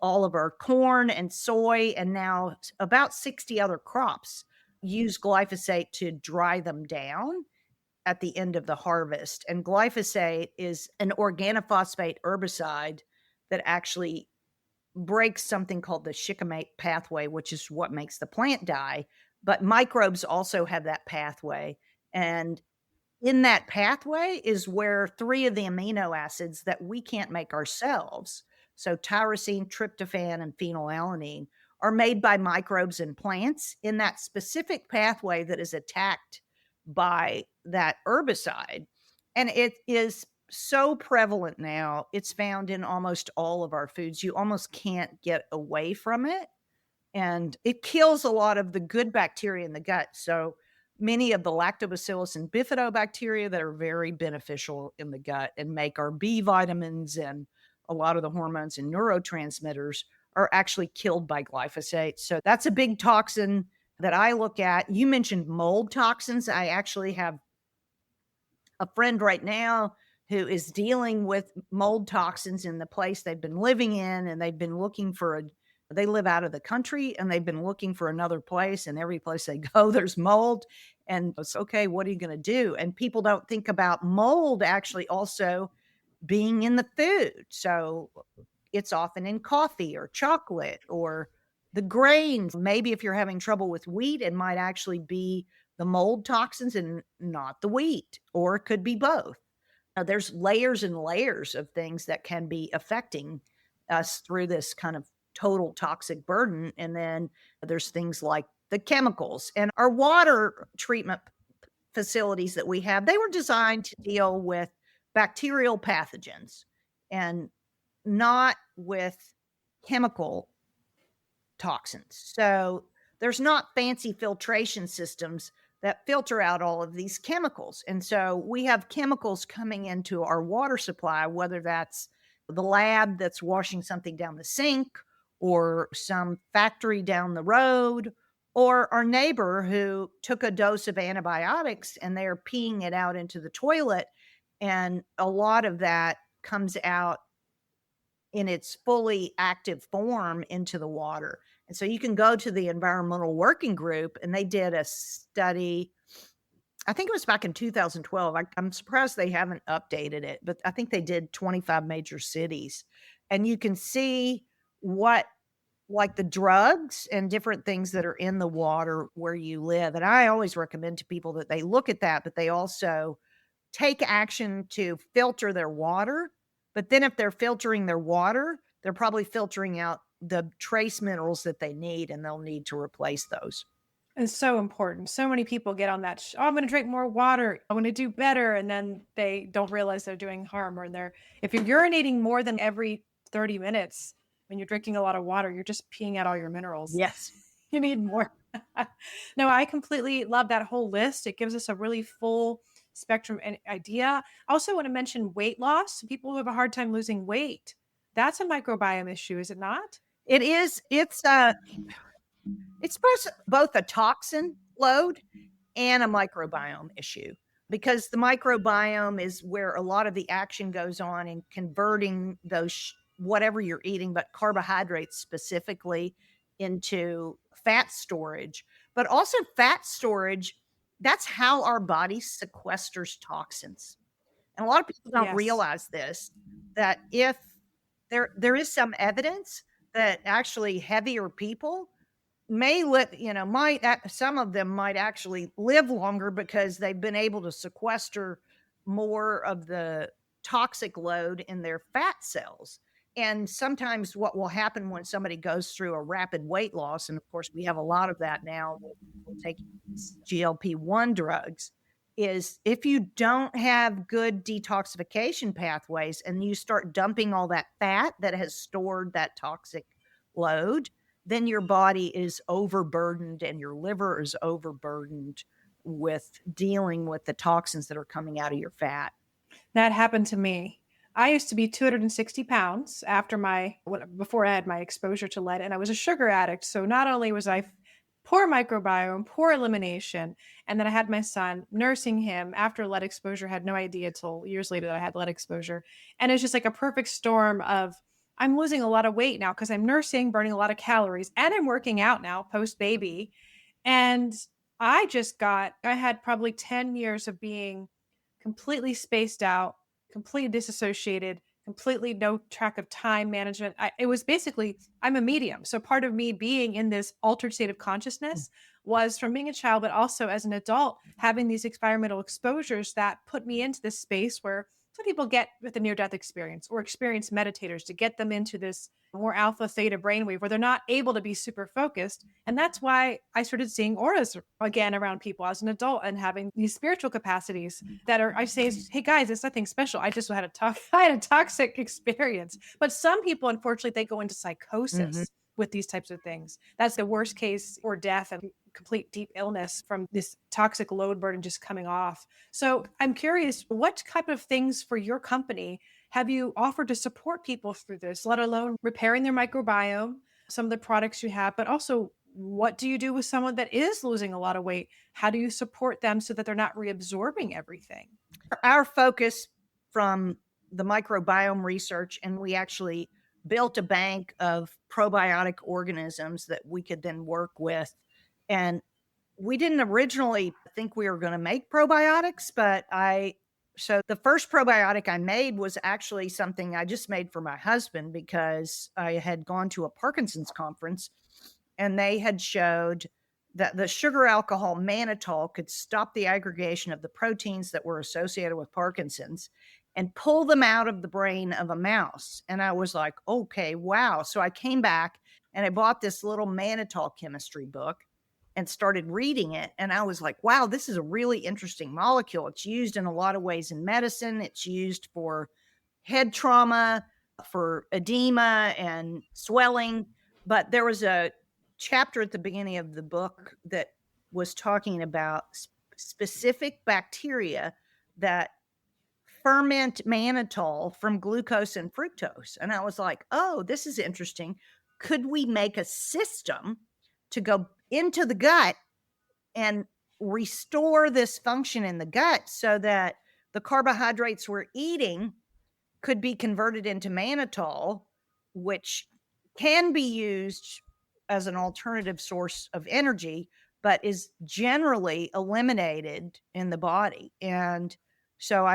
all of our corn and soy and now about 60 other crops use glyphosate to dry them down at the end of the harvest. And glyphosate is an organophosphate herbicide that actually breaks something called the shikimate pathway, which is what makes the plant die. But microbes also have that pathway. And in that pathway is where 3 of the amino acids that we can't make ourselves, so tyrosine, tryptophan, and phenylalanine, are made by microbes in plants in that specific pathway that is attacked by that herbicide. And it is so prevalent now. It's found in almost all of our foods. You almost can't get away from it. And it kills a lot of the good bacteria in the gut. So many of the lactobacillus and bifidobacteria that are very beneficial in the gut and make our B vitamins and a lot of the hormones and neurotransmitters are actually killed by glyphosate. So that's a big toxin that I look at. You mentioned mold toxins. I actually have a friend right now who is dealing with mold toxins in the place they've been living in, and they've been looking they live out of the country, and they've been looking for another place, and every place they go, there's mold. And it's okay, what are you going to do? And people don't think about mold actually also being in the food. So it's often in coffee or chocolate or the grains. Maybe if you're having trouble with wheat, it might actually be the mold toxins and not the wheat, or it could be both. Now, there's layers and layers of things that can be affecting us through this kind of total toxic burden. And then there's things like the chemicals. And our water treatment facilities that we have, they were designed to deal with bacterial pathogens and not with chemical toxins. So there's not fancy filtration systems that filter out all of these chemicals. And so we have chemicals coming into our water supply, whether that's the lab that's washing something down the sink, or some factory down the road, or our neighbor who took a dose of antibiotics and they're peeing it out into the toilet. And a lot of that comes out in its fully active form into the water. And so you can go to the environmental working group, and they did a study. I think it was back in 2012. I'm surprised they haven't updated it, but I think they did 25 major cities. And you can see what, like the drugs and different things that are in the water where you live. And I always recommend to people that they look at that, but they also take action to filter their water. But then if they're filtering their water, they're probably filtering out the trace minerals that they need, and they'll need to replace those. It's so important. So many people get on that, "Oh, I'm going to drink more water. I'm going to do better." And then they don't realize they're doing harm, or if you're urinating more than every 30 minutes, when you're drinking a lot of water, you're just peeing out all your minerals. Yes. You need more. No, I completely love that whole list. It gives us a really full spectrum and idea. I also want to mention weight loss. People who have a hard time losing weight. That's a microbiome issue, is it not? It is. It's both a toxin load and a microbiome issue, because the microbiome is where a lot of the action goes on in converting those whatever you're eating, but carbohydrates specifically, into fat storage. But also fat storage, that's how our body sequesters toxins. And a lot of people don't Yes. realize this, that if there is some evidence that actually heavier people may live, some of them might actually live longer because they've been able to sequester more of the toxic load in their fat cells. And sometimes what will happen when somebody goes through a rapid weight loss, and of course we have a lot of that now with people taking GLP-1 drugs, is if you don't have good detoxification pathways and you start dumping all that fat that has stored that toxic load, then your body is overburdened and your liver is overburdened with dealing with the toxins that are coming out of your fat. That happened to me. I used to be 260 pounds before I had my exposure to lead, and I was a sugar addict. So not only was I poor microbiome, poor elimination, and then I had my son, nursing him after lead exposure, had no idea till years later that I had lead exposure. And it's just like a perfect storm of, I'm losing a lot of weight now because I'm nursing, burning a lot of calories, and I'm working out now post baby. And I had probably 10 years of being completely spaced out, completely disassociated, completely no track of time management. It was basically, I'm a medium. So part of me being in this altered state of consciousness was from being a child, but also as an adult, having these environmental exposures that put me into this space where some people get with a near-death experience or experience meditators to get them into this more alpha theta brainwave where they're not able to be super focused. And that's why I started seeing auras again around people as an adult and having these spiritual capacities that are, I say, hey guys, it's nothing special. I just had I had a toxic experience. But some people, unfortunately, they go into psychosis with these types of things. That's the worst case, or death and complete deep illness from this toxic load burden just coming off. So I'm curious, what type of things for your company have you offered to support people through this, let alone repairing their microbiome, some of the products you have, but also what do you do with someone that is losing a lot of weight? How do you support them so that they're not reabsorbing everything? Our focus from the microbiome research, and we actually built a bank of probiotic organisms that we could then work with. And we didn't originally think we were going to make probiotics, so the first probiotic I made was actually something I just made for my husband because I had gone to a Parkinson's conference and they had showed that the sugar alcohol mannitol could stop the aggregation of the proteins that were associated with Parkinson's and pull them out of the brain of a mouse. And I was like, okay, wow. So I came back and I bought this little mannitol chemistry book. and started reading it. And I was like, wow, this is a really interesting molecule. It's used in a lot of ways in medicine. It's used for head trauma, for edema and swelling. But there was a chapter at the beginning of the book that was talking about specific bacteria that ferment mannitol from glucose and fructose. And I was like, oh, this is interesting. Could we make a system to go into the gut and restore this function in the gut so that the carbohydrates we're eating could be converted into mannitol, which can be used as an alternative source of energy, but is generally eliminated in the body. And so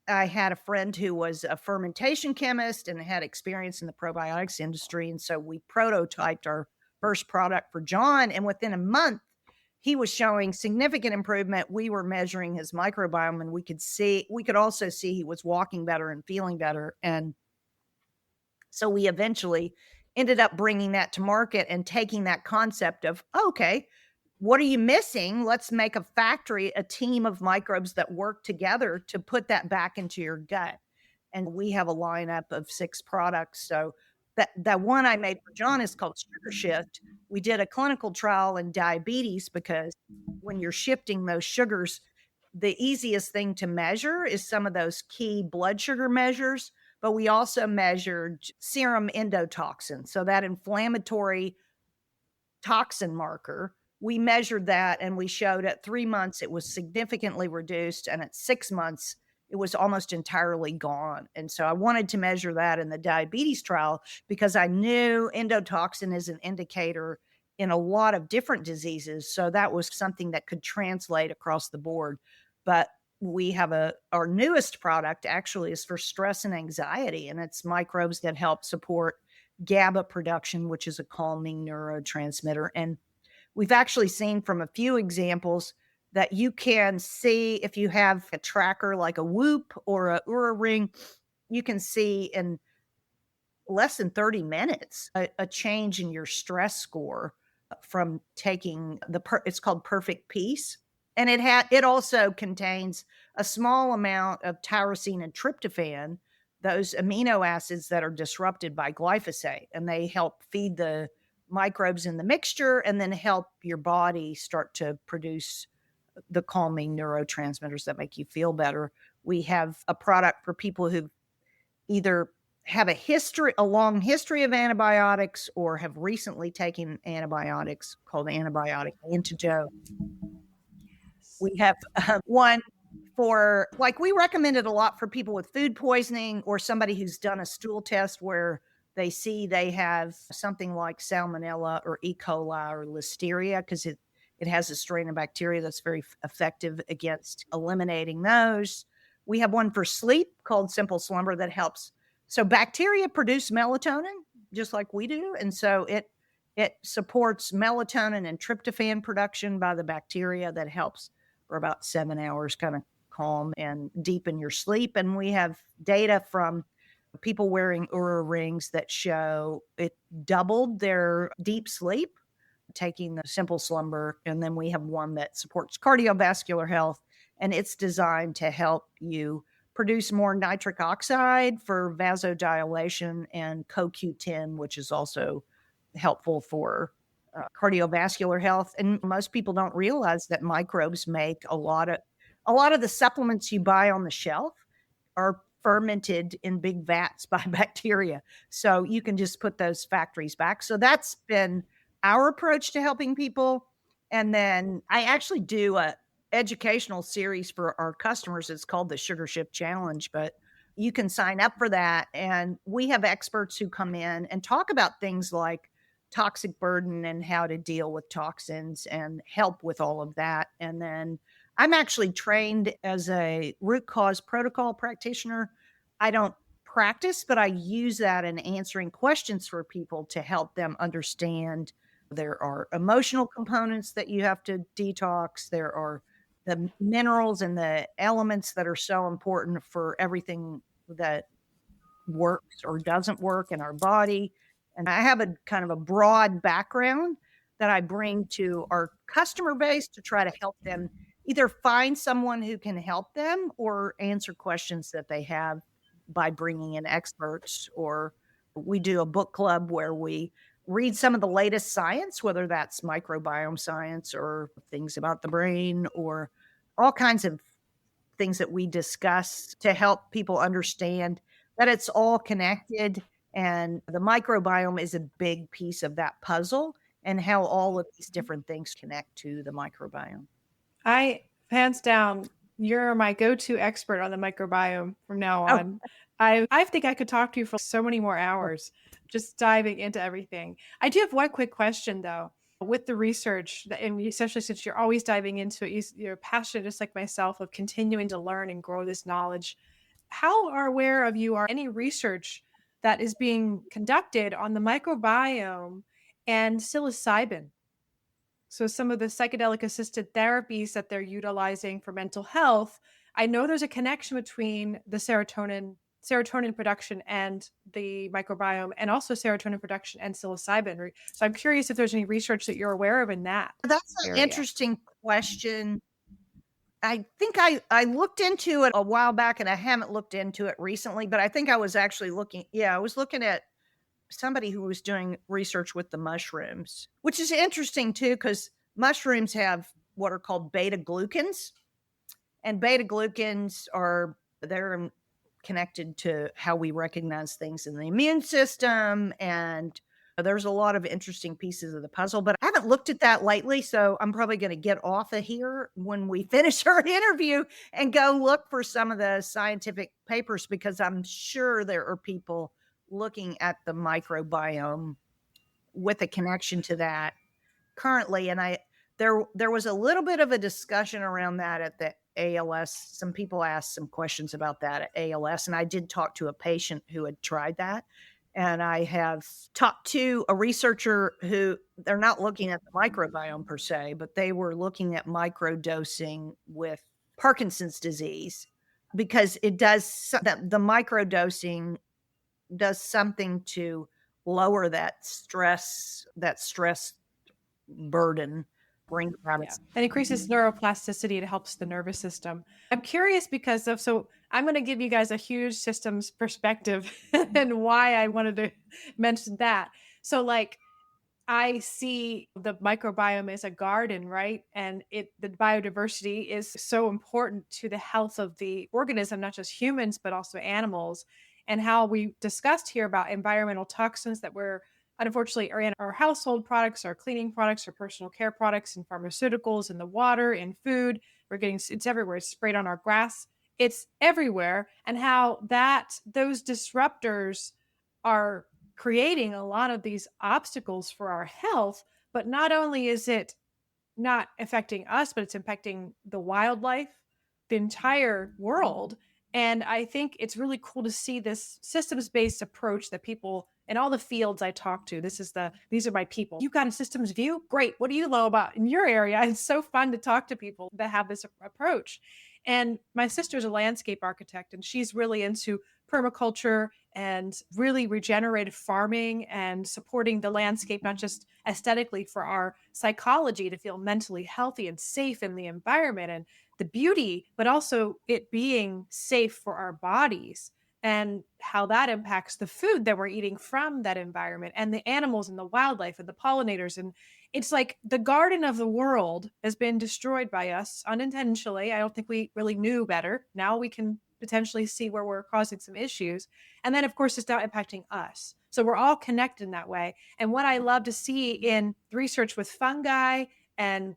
I had a friend who was a fermentation chemist and had experience in the probiotics industry. And so we prototyped our first product for John. And within a month, he was showing significant improvement. We were measuring his microbiome, and we could also see he was walking better and feeling better. And so we eventually ended up bringing that to market and taking that concept of, okay, what are you missing? Let's make a factory, a team of microbes that work together to put that back into your gut. And we have a lineup of 6 products. So that one I made for John is called Sugar Shift. We did a clinical trial in diabetes because when you're shifting those sugars, the easiest thing to measure is some of those key blood sugar measures. But we also measured serum endotoxin. So that inflammatory toxin marker, we measured that and we showed at 3 months it was significantly reduced, and at 6 months it was almost entirely gone. And so I wanted to measure that in the diabetes trial because I knew endotoxin is an indicator in a lot of different diseases. So that was something that could translate across the board. But we have our newest product actually is for stress and anxiety, and it's microbes that help support GABA production, which is a calming neurotransmitter. And we've actually seen from a few examples that you can see if you have a tracker like a Whoop or a Oura Ring, you can see in less than 30 minutes a change in your stress score from taking it's called Perfect Peace. And it also contains a small amount of tyrosine and tryptophan, those amino acids that are disrupted by glyphosate, and they help feed the microbes in the mixture and then help your body start to produce the calming neurotransmitters that make you feel better. We have a product for people who either have a long history of antibiotics or have recently taken antibiotics called antibiotic antidote. We have one for, like, we recommend it a lot for people with food poisoning or somebody who's done a stool test where they see they have something like salmonella or E. coli or listeria, because it has a strain of bacteria that's very effective against eliminating those. We have one for sleep called Simple Slumber that helps. So bacteria produce melatonin just like we do. And so it supports melatonin and tryptophan production by the bacteria that helps for about 7 hours, kind of calm and deepen your sleep. And we have data from people wearing Oura rings that show it doubled their deep sleep taking the Simple Slumber. And then we have one that supports cardiovascular health, and it's designed to help you produce more nitric oxide for vasodilation, and CoQ10, which is also helpful for cardiovascular health. And most people don't realize that microbes make a lot of the supplements you buy on the shelf are fermented in big vats by bacteria. So you can just put those factories back. So that's been our approach to helping people. And then I actually do a educational series for our customers. It's called the Sugar Shift Challenge, but you can sign up for that. And we have experts who come in and talk about things like toxic burden and how to deal with toxins and help with all of that. And then I'm actually trained as a root cause protocol practitioner. I don't practice, but I use that in answering questions for people to help them understand there are emotional components that you have to detox. There are the minerals and the elements that are so important for everything that works or doesn't work in our body. And I have a kind of a broad background that I bring to our customer base to try to help them either find someone who can help them or answer questions that they have by bringing in experts. Or we do a book club where we read some of the latest science, whether that's microbiome science or things about the brain or all kinds of things that we discuss to help people understand that it's all connected. And the microbiome is a big piece of that puzzle, and how all of these different things connect to the microbiome. I hands down, you're my go-to expert on the microbiome from now Oh, on. I think I could talk to you for so many more hours, just diving into everything. I do have one quick question though. With the research, and especially since you're always diving into it, you're passionate just like myself of continuing to learn and grow this knowledge. How are aware of you are any research that is being conducted on the microbiome and psilocybin? So some of the psychedelic assisted therapies that they're utilizing for mental health, I know there's a connection between the serotonin production and the microbiome, and also serotonin production and psilocybin. So I'm curious if there's any research that you're aware of in that that's an area. interesting question. I think I looked into it a while back, and I haven't looked into it recently, but I think I was actually I was looking at somebody who was doing research with the mushrooms, which is interesting too, because mushrooms have what are called beta glucans, and beta glucans are they're connected to how we recognize things in the immune system. And there's a lot of interesting pieces of the puzzle, but I haven't looked at that lately. So I'm probably going to get off of here when we finish our interview and go look for some of the scientific papers, because I'm sure there are people looking at the microbiome with a connection to that currently. And there was a little bit of a discussion around that at the ALS. Some people asked some questions about that at ALS, and I did talk to a patient who had tried that. And I have talked to a researcher who they're not looking at the microbiome per se, but they were looking at microdosing with Parkinson's disease, because it does the microdosing does something to lower that stress burden, bring about Yeah. its It increases neuroplasticity. It helps the nervous system. I'm curious because of, so I'm going to give you guys a huge systems perspective and why I wanted to mention that. So like, I see the microbiome as a garden, right? And the biodiversity is so important to the health of the organism, not just humans, but also animals. And how we discussed here about environmental toxins that we're unfortunately are in our household products, our cleaning products, our personal care products, and pharmaceuticals, in the water, in food. It's everywhere. It's sprayed on our grass. It's everywhere. And how those disruptors are creating a lot of these obstacles for our health. But not only is it not affecting us, but it's impacting the wildlife, the entire world. And I think it's really cool to see this systems based approach that people in all the fields I talk to, these are my people. You got a systems view? Great. What do you know about in your area? It's so fun to talk to people that have this approach. And my sister's a landscape architect, and she's really into permaculture and really regenerative farming and supporting the landscape, not just aesthetically for our psychology to feel mentally healthy and safe in the environment and the beauty, but also it being safe for our bodies, and how that impacts the food that we're eating from that environment and the animals and the wildlife and the pollinators. And it's like the garden of the world has been destroyed by us unintentionally. I don't think we really knew better. Now we can potentially see where we're causing some issues. And then, of course, it's now impacting us. So we're all connected in that way. And what I love to see in research with fungi and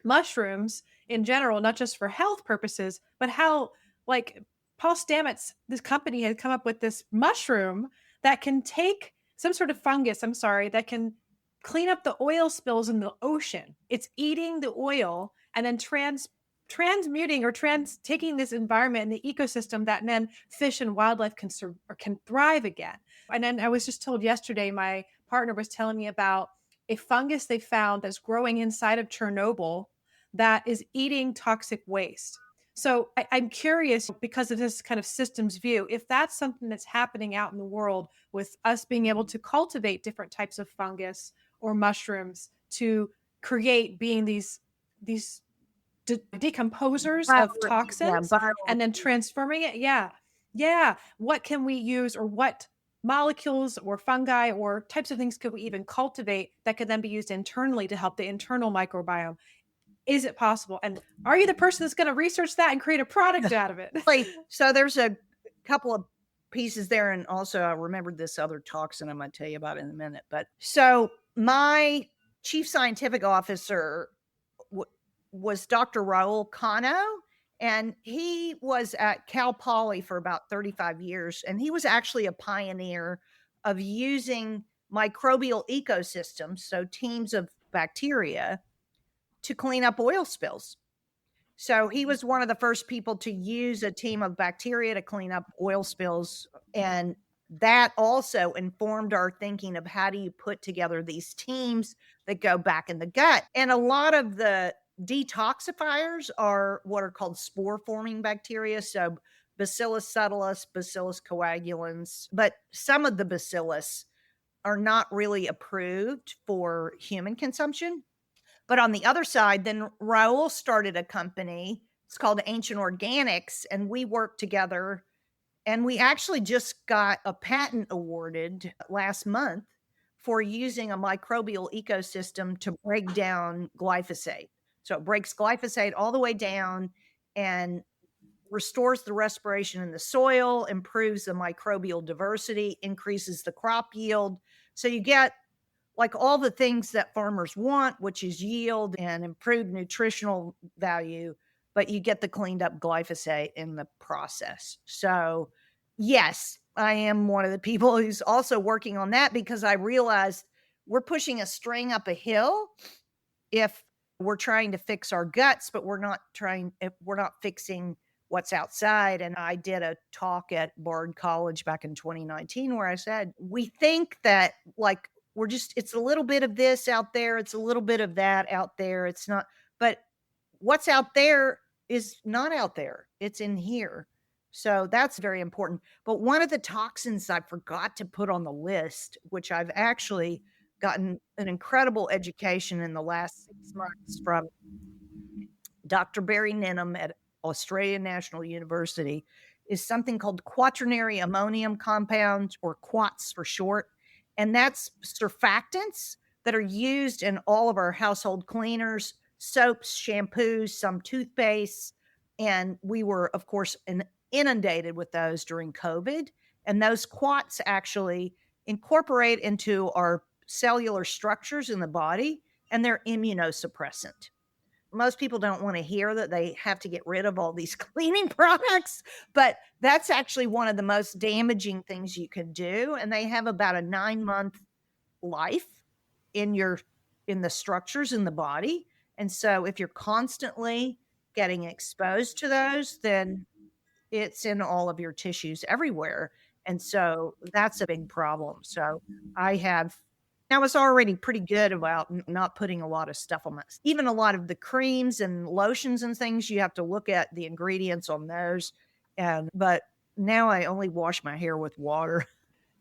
mushrooms in general, not just for health purposes, but how, like, Paul Stamets, this company had come up with this mushroom that can take some sort of fungus, I'm sorry, that can clean up the oil spills in the ocean. It's eating the oil and then transmuting or taking this environment and the ecosystem that then fish and wildlife can thrive again. And then I was just told yesterday, my partner was telling me about a fungus they found that's growing inside of Chernobyl that is eating toxic waste. So I'm curious, because of this kind of systems view, if that's something that's happening out in the world with us being able to cultivate different types of fungus or mushrooms to create being these decomposers of toxins and then transforming it. Yeah. Yeah. What can we use, or what molecules or fungi or types of things could we even cultivate that could then be used internally to help the internal microbiome? Is it possible? And are you the person that's going to research that and create a product out of it? So there's a couple of pieces there. And also I remembered this other toxin I'm going to tell you about in a minute. But so my chief scientific officer was Dr. Raul Cano, and he was at Cal Poly for about 35 years. And he was actually a pioneer of using microbial ecosystems, so teams of bacteria, to clean up oil spills. So he was one of the first people to use a team of bacteria to clean up oil spills. And that also informed our thinking of how do you put together these teams that go back in the gut. And a lot of the detoxifiers are what are called spore forming bacteria. So Bacillus subtilis, Bacillus coagulans, but some of the bacillus are not really approved for human consumption. But on the other side, then Raul started a company. It's called Ancient Organics, and we worked together. And we actually just got a patent awarded last month for using a microbial ecosystem to break down glyphosate. So it breaks glyphosate all the way down and restores the respiration in the soil, improves the microbial diversity, increases the crop yield. So you get like all the things that farmers want, which is yield and improved nutritional value, but you get the cleaned up glyphosate in the process. So, yes, I am one of the people who's also working on that, because I realized we're pushing a string up a hill if we're trying to fix our guts, but if we're not fixing what's outside. And I did a talk at Bard College back in 2019 where I said, we think that like it's a little bit of this out there, it's a little bit of that out there. It's not, but what's out there is not out there. It's in here. So that's very important. But one of the toxins I forgot to put on the list, which I've actually gotten an incredible education in the last 6 months from Dr. Barry Ninham at Australian National University, is something called quaternary ammonium compounds, or QUATs for short. And that's surfactants that are used in all of our household cleaners, soaps, shampoos, some toothpaste. And we were, of course, inundated with those during COVID. And those QUATs actually incorporate into our cellular structures in the body, and they're immunosuppressant. Most people don't want to hear that they have to get rid of all these cleaning products, but that's actually one of the most damaging things you can do. And they have about a 9-month life in the structures in the body. And so if you're constantly getting exposed to those, then it's in all of your tissues everywhere. And so that's a big problem. So I was already pretty good about not putting a lot of stuff on my, even a lot of the creams and lotions and things, you have to look at the ingredients on those. But now I only wash my hair with water.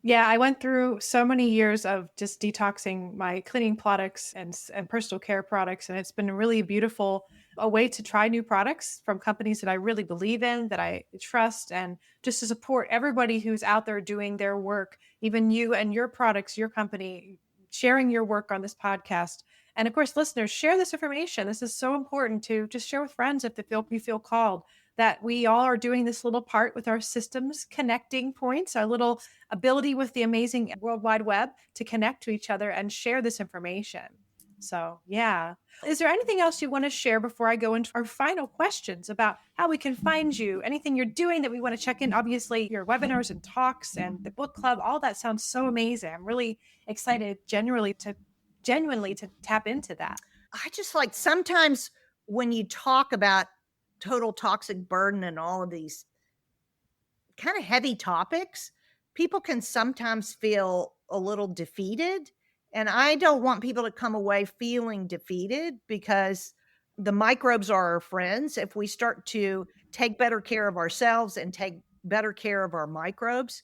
Yeah, I went through so many years of just detoxing my cleaning products and personal care products, and it's been really beautiful, a way to try new products from companies that I really believe in, that I trust, and just to support everybody who's out there doing their work, even you and your products, your company, sharing your work on this podcast. And of course, listeners, share this information. This is so important to just share with friends if you feel called, that we all are doing this little part with our systems connecting points, our little ability with the amazing World Wide Web to connect to each other and share this information. So, yeah. Is there anything else you want to share before I go into our final questions about how we can find you? Anything you're doing that we want to check in? Obviously, your webinars and talks and the book club, all that sounds so amazing. I'm really excited genuinely to tap into that. I just like sometimes when you talk about total toxic burden and all of these kind of heavy topics, people can sometimes feel a little defeated. And I don't want people to come away feeling defeated, because the microbes are our friends. If we start to take better care of ourselves and take better care of our microbes,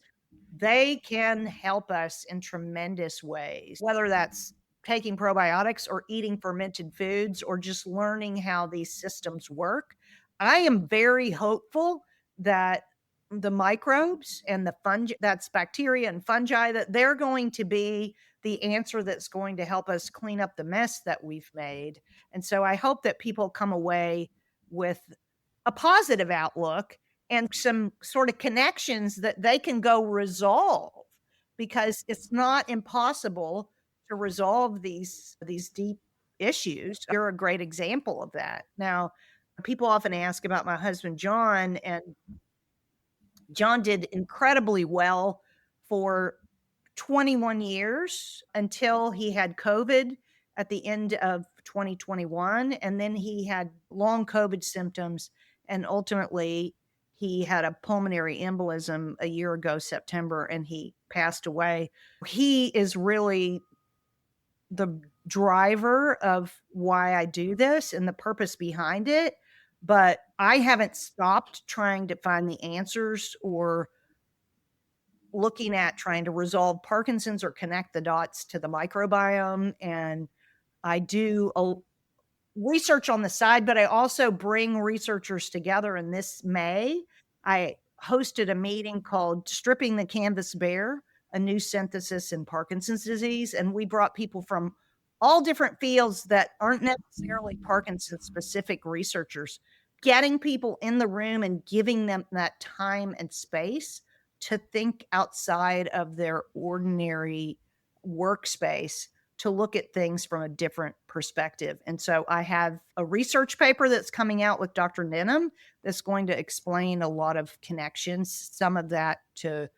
they can help us in tremendous ways, whether that's taking probiotics or eating fermented foods or just learning how these systems work, I am very hopeful that the microbes and the fungi, that's bacteria and fungi, that they're going to be the answer that's going to help us clean up the mess that we've made. And so I hope that people come away with a positive outlook and some sort of connections that they can go resolve, because it's not impossible to resolve these deep issues. You're a great example of that. Now, people often ask about my husband John, and John did incredibly well for 21 years until he had COVID at the end of 2021. And then he had long COVID symptoms. And ultimately, he had a pulmonary embolism a year ago, September, and he passed away. He is really the driver of why I do this and the purpose behind it. But I haven't stopped trying to find the answers or looking at trying to resolve Parkinson's or connect the dots to the microbiome. And I do a research on the side, but I also bring researchers together. In this May, I hosted a meeting called Stripping the Canvas Bare, a new synthesis in Parkinson's disease. And we brought people from all different fields that aren't necessarily Parkinson's specific researchers, getting people in the room and giving them that time and space to think outside of their ordinary workspace, to look at things from a different perspective. And so I have a research paper that's coming out with Dr. Ninham that's going to explain a lot of connections, some of that to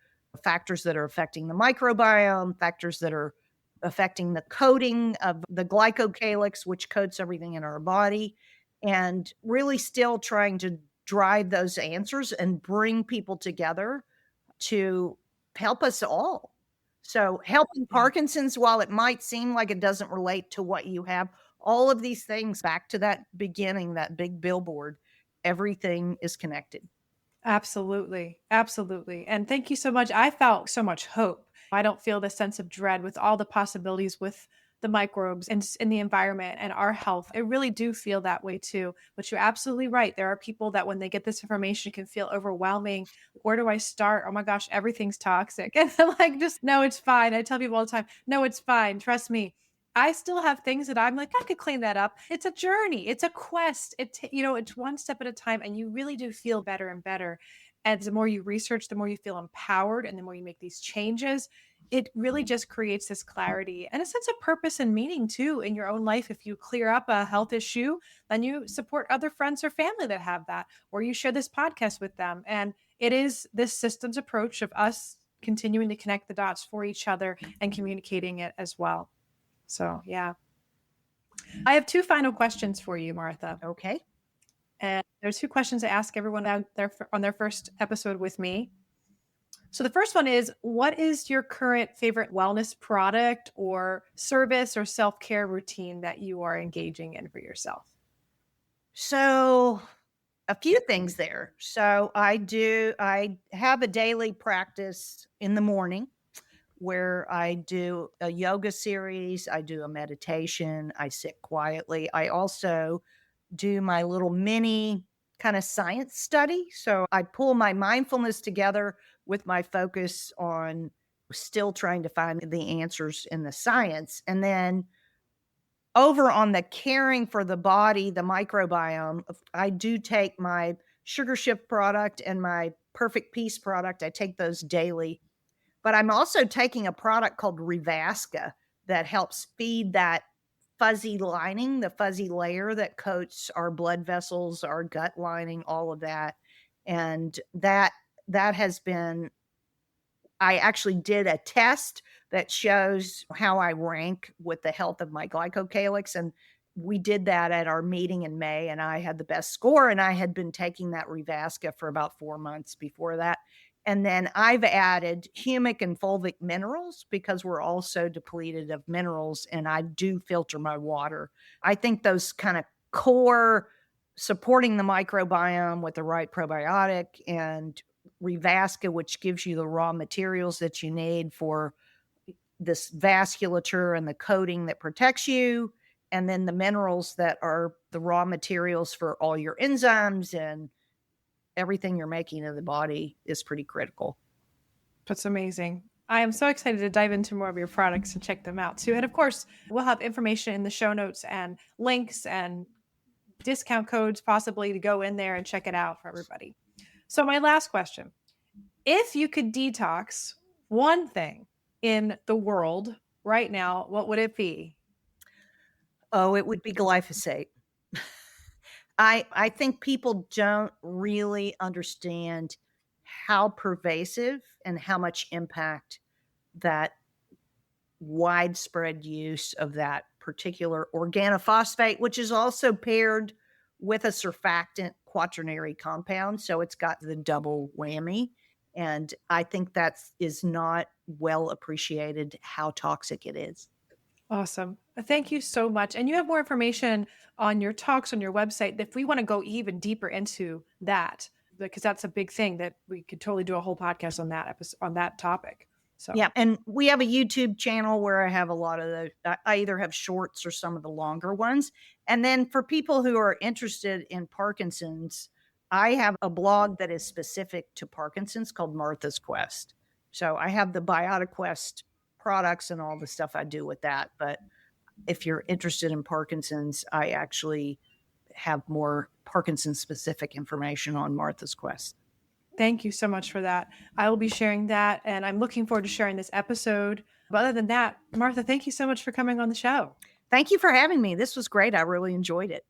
factors that are affecting the microbiome, factors that are affecting the coating of the glycocalyx, which coats everything in our body, and really still trying to drive those answers and bring people together to help us all. So helping Parkinson's, while it might seem like it doesn't relate to what you have, all of these things, back to that beginning, that big billboard, everything is connected. Absolutely. Absolutely. And thank you so much. I felt so much hope. I don't feel the sense of dread with all the possibilities with the microbes and in the environment and our health. I really do feel that way too. But you're absolutely right. There are people that when they get this information can feel overwhelming. Where do I start? Oh my gosh, everything's toxic. And they're like, just no, it's fine. I tell people all the time, no, it's fine. Trust me. I still have things that I'm like, I could clean that up. It's a journey. It's a quest. It's one step at a time. And you really do feel better and better. And the more you research, the more you feel empowered. And the more you make these changes, it really just creates this clarity and a sense of purpose and meaning too in your own life. If you clear up a health issue, then you support other friends or family that have that, or you share this podcast with them. And it is this systems approach of us continuing to connect the dots for each other and communicating it as well. So, yeah. I have two final questions for you, Martha. Okay. And there's two questions I ask everyone out there on their first episode with me. So the first one is, what is your current favorite wellness product or service or self-care routine that you are engaging in for yourself? So a few things there. So I have a daily practice in the morning where I do a yoga series, I do a meditation, I sit quietly. I also do my little mini kind of science study. So I pull my mindfulness together with my focus on still trying to find the answers in the science. And then over on the caring for the body, the microbiome, I do take my Sugar Shift product and my Perfect Peace product. I take those daily. But I'm also taking a product called Revasca that helps feed that fuzzy lining, the fuzzy layer that coats our blood vessels, our gut lining, all of that. And that has been, I actually did a test that shows how I rank with the health of my glycocalyx. And we did that at our meeting in May, and I had the best score. And I had been taking that Revasca for about 4 months before that. And then I've added humic and fulvic minerals because we're also depleted of minerals, and I do filter my water. I think those kind of core supporting the microbiome with the right probiotic, and Revasca, which gives you the raw materials that you need for this vasculature and the coating that protects you, and then the minerals that are the raw materials for all your enzymes and everything you're making in the body is pretty critical. That's amazing. I am so excited to dive into more of your products and check them out too. And of course, we'll have information in the show notes and links and discount codes possibly to go in there and check it out for everybody. So my last question, if you could detox one thing in the world right now, what would it be? Oh, it would be glyphosate. I think people don't really understand how pervasive and how much impact that widespread use of that particular organophosphate, which is also paired with a surfactant quaternary compound. So it's got the double whammy. And I think that is not well appreciated how toxic it is. Awesome. Thank you so much. And you have more information on your talks on your website if we want to go even deeper into that, because that's a big thing that we could totally do a whole podcast on that episode, on that topic. So yeah, and we have a YouTube channel where I have a lot of the, I either have shorts or some of the longer ones. And then for people who are interested in Parkinson's, I have a blog that is specific to Parkinson's called Martha's Quest. So I have the BiotiQuest products and all the stuff I do with that. But if you're interested in Parkinson's, I actually have more Parkinson's specific information on Martha's Quest. Thank you so much for that. I will be sharing that, and I'm looking forward to sharing this episode. But other than that, Martha, thank you so much for coming on the show. Thank you for having me. This was great. I really enjoyed it.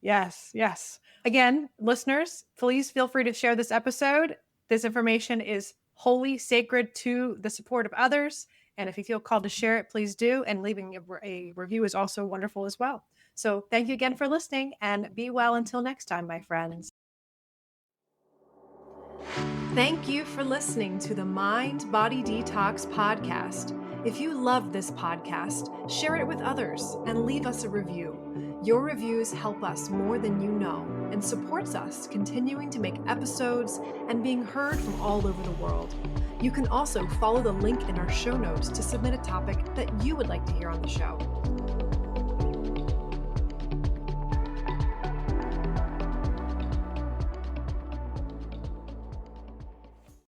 Yes, yes. Again, listeners, please feel free to share this episode. This information is wholly sacred to the support of others. And if you feel called to share it, please do. And leaving a review is also wonderful as well. So thank you again for listening, and be well until next time, my friends. Thank you for listening to the Mind Body Detox podcast. If you love this podcast, share it with others and leave us a review. Your reviews help us more than you know and supports us continuing to make episodes and being heard from all over the world. You can also follow the link in our show notes to submit a topic that you would like to hear on the show.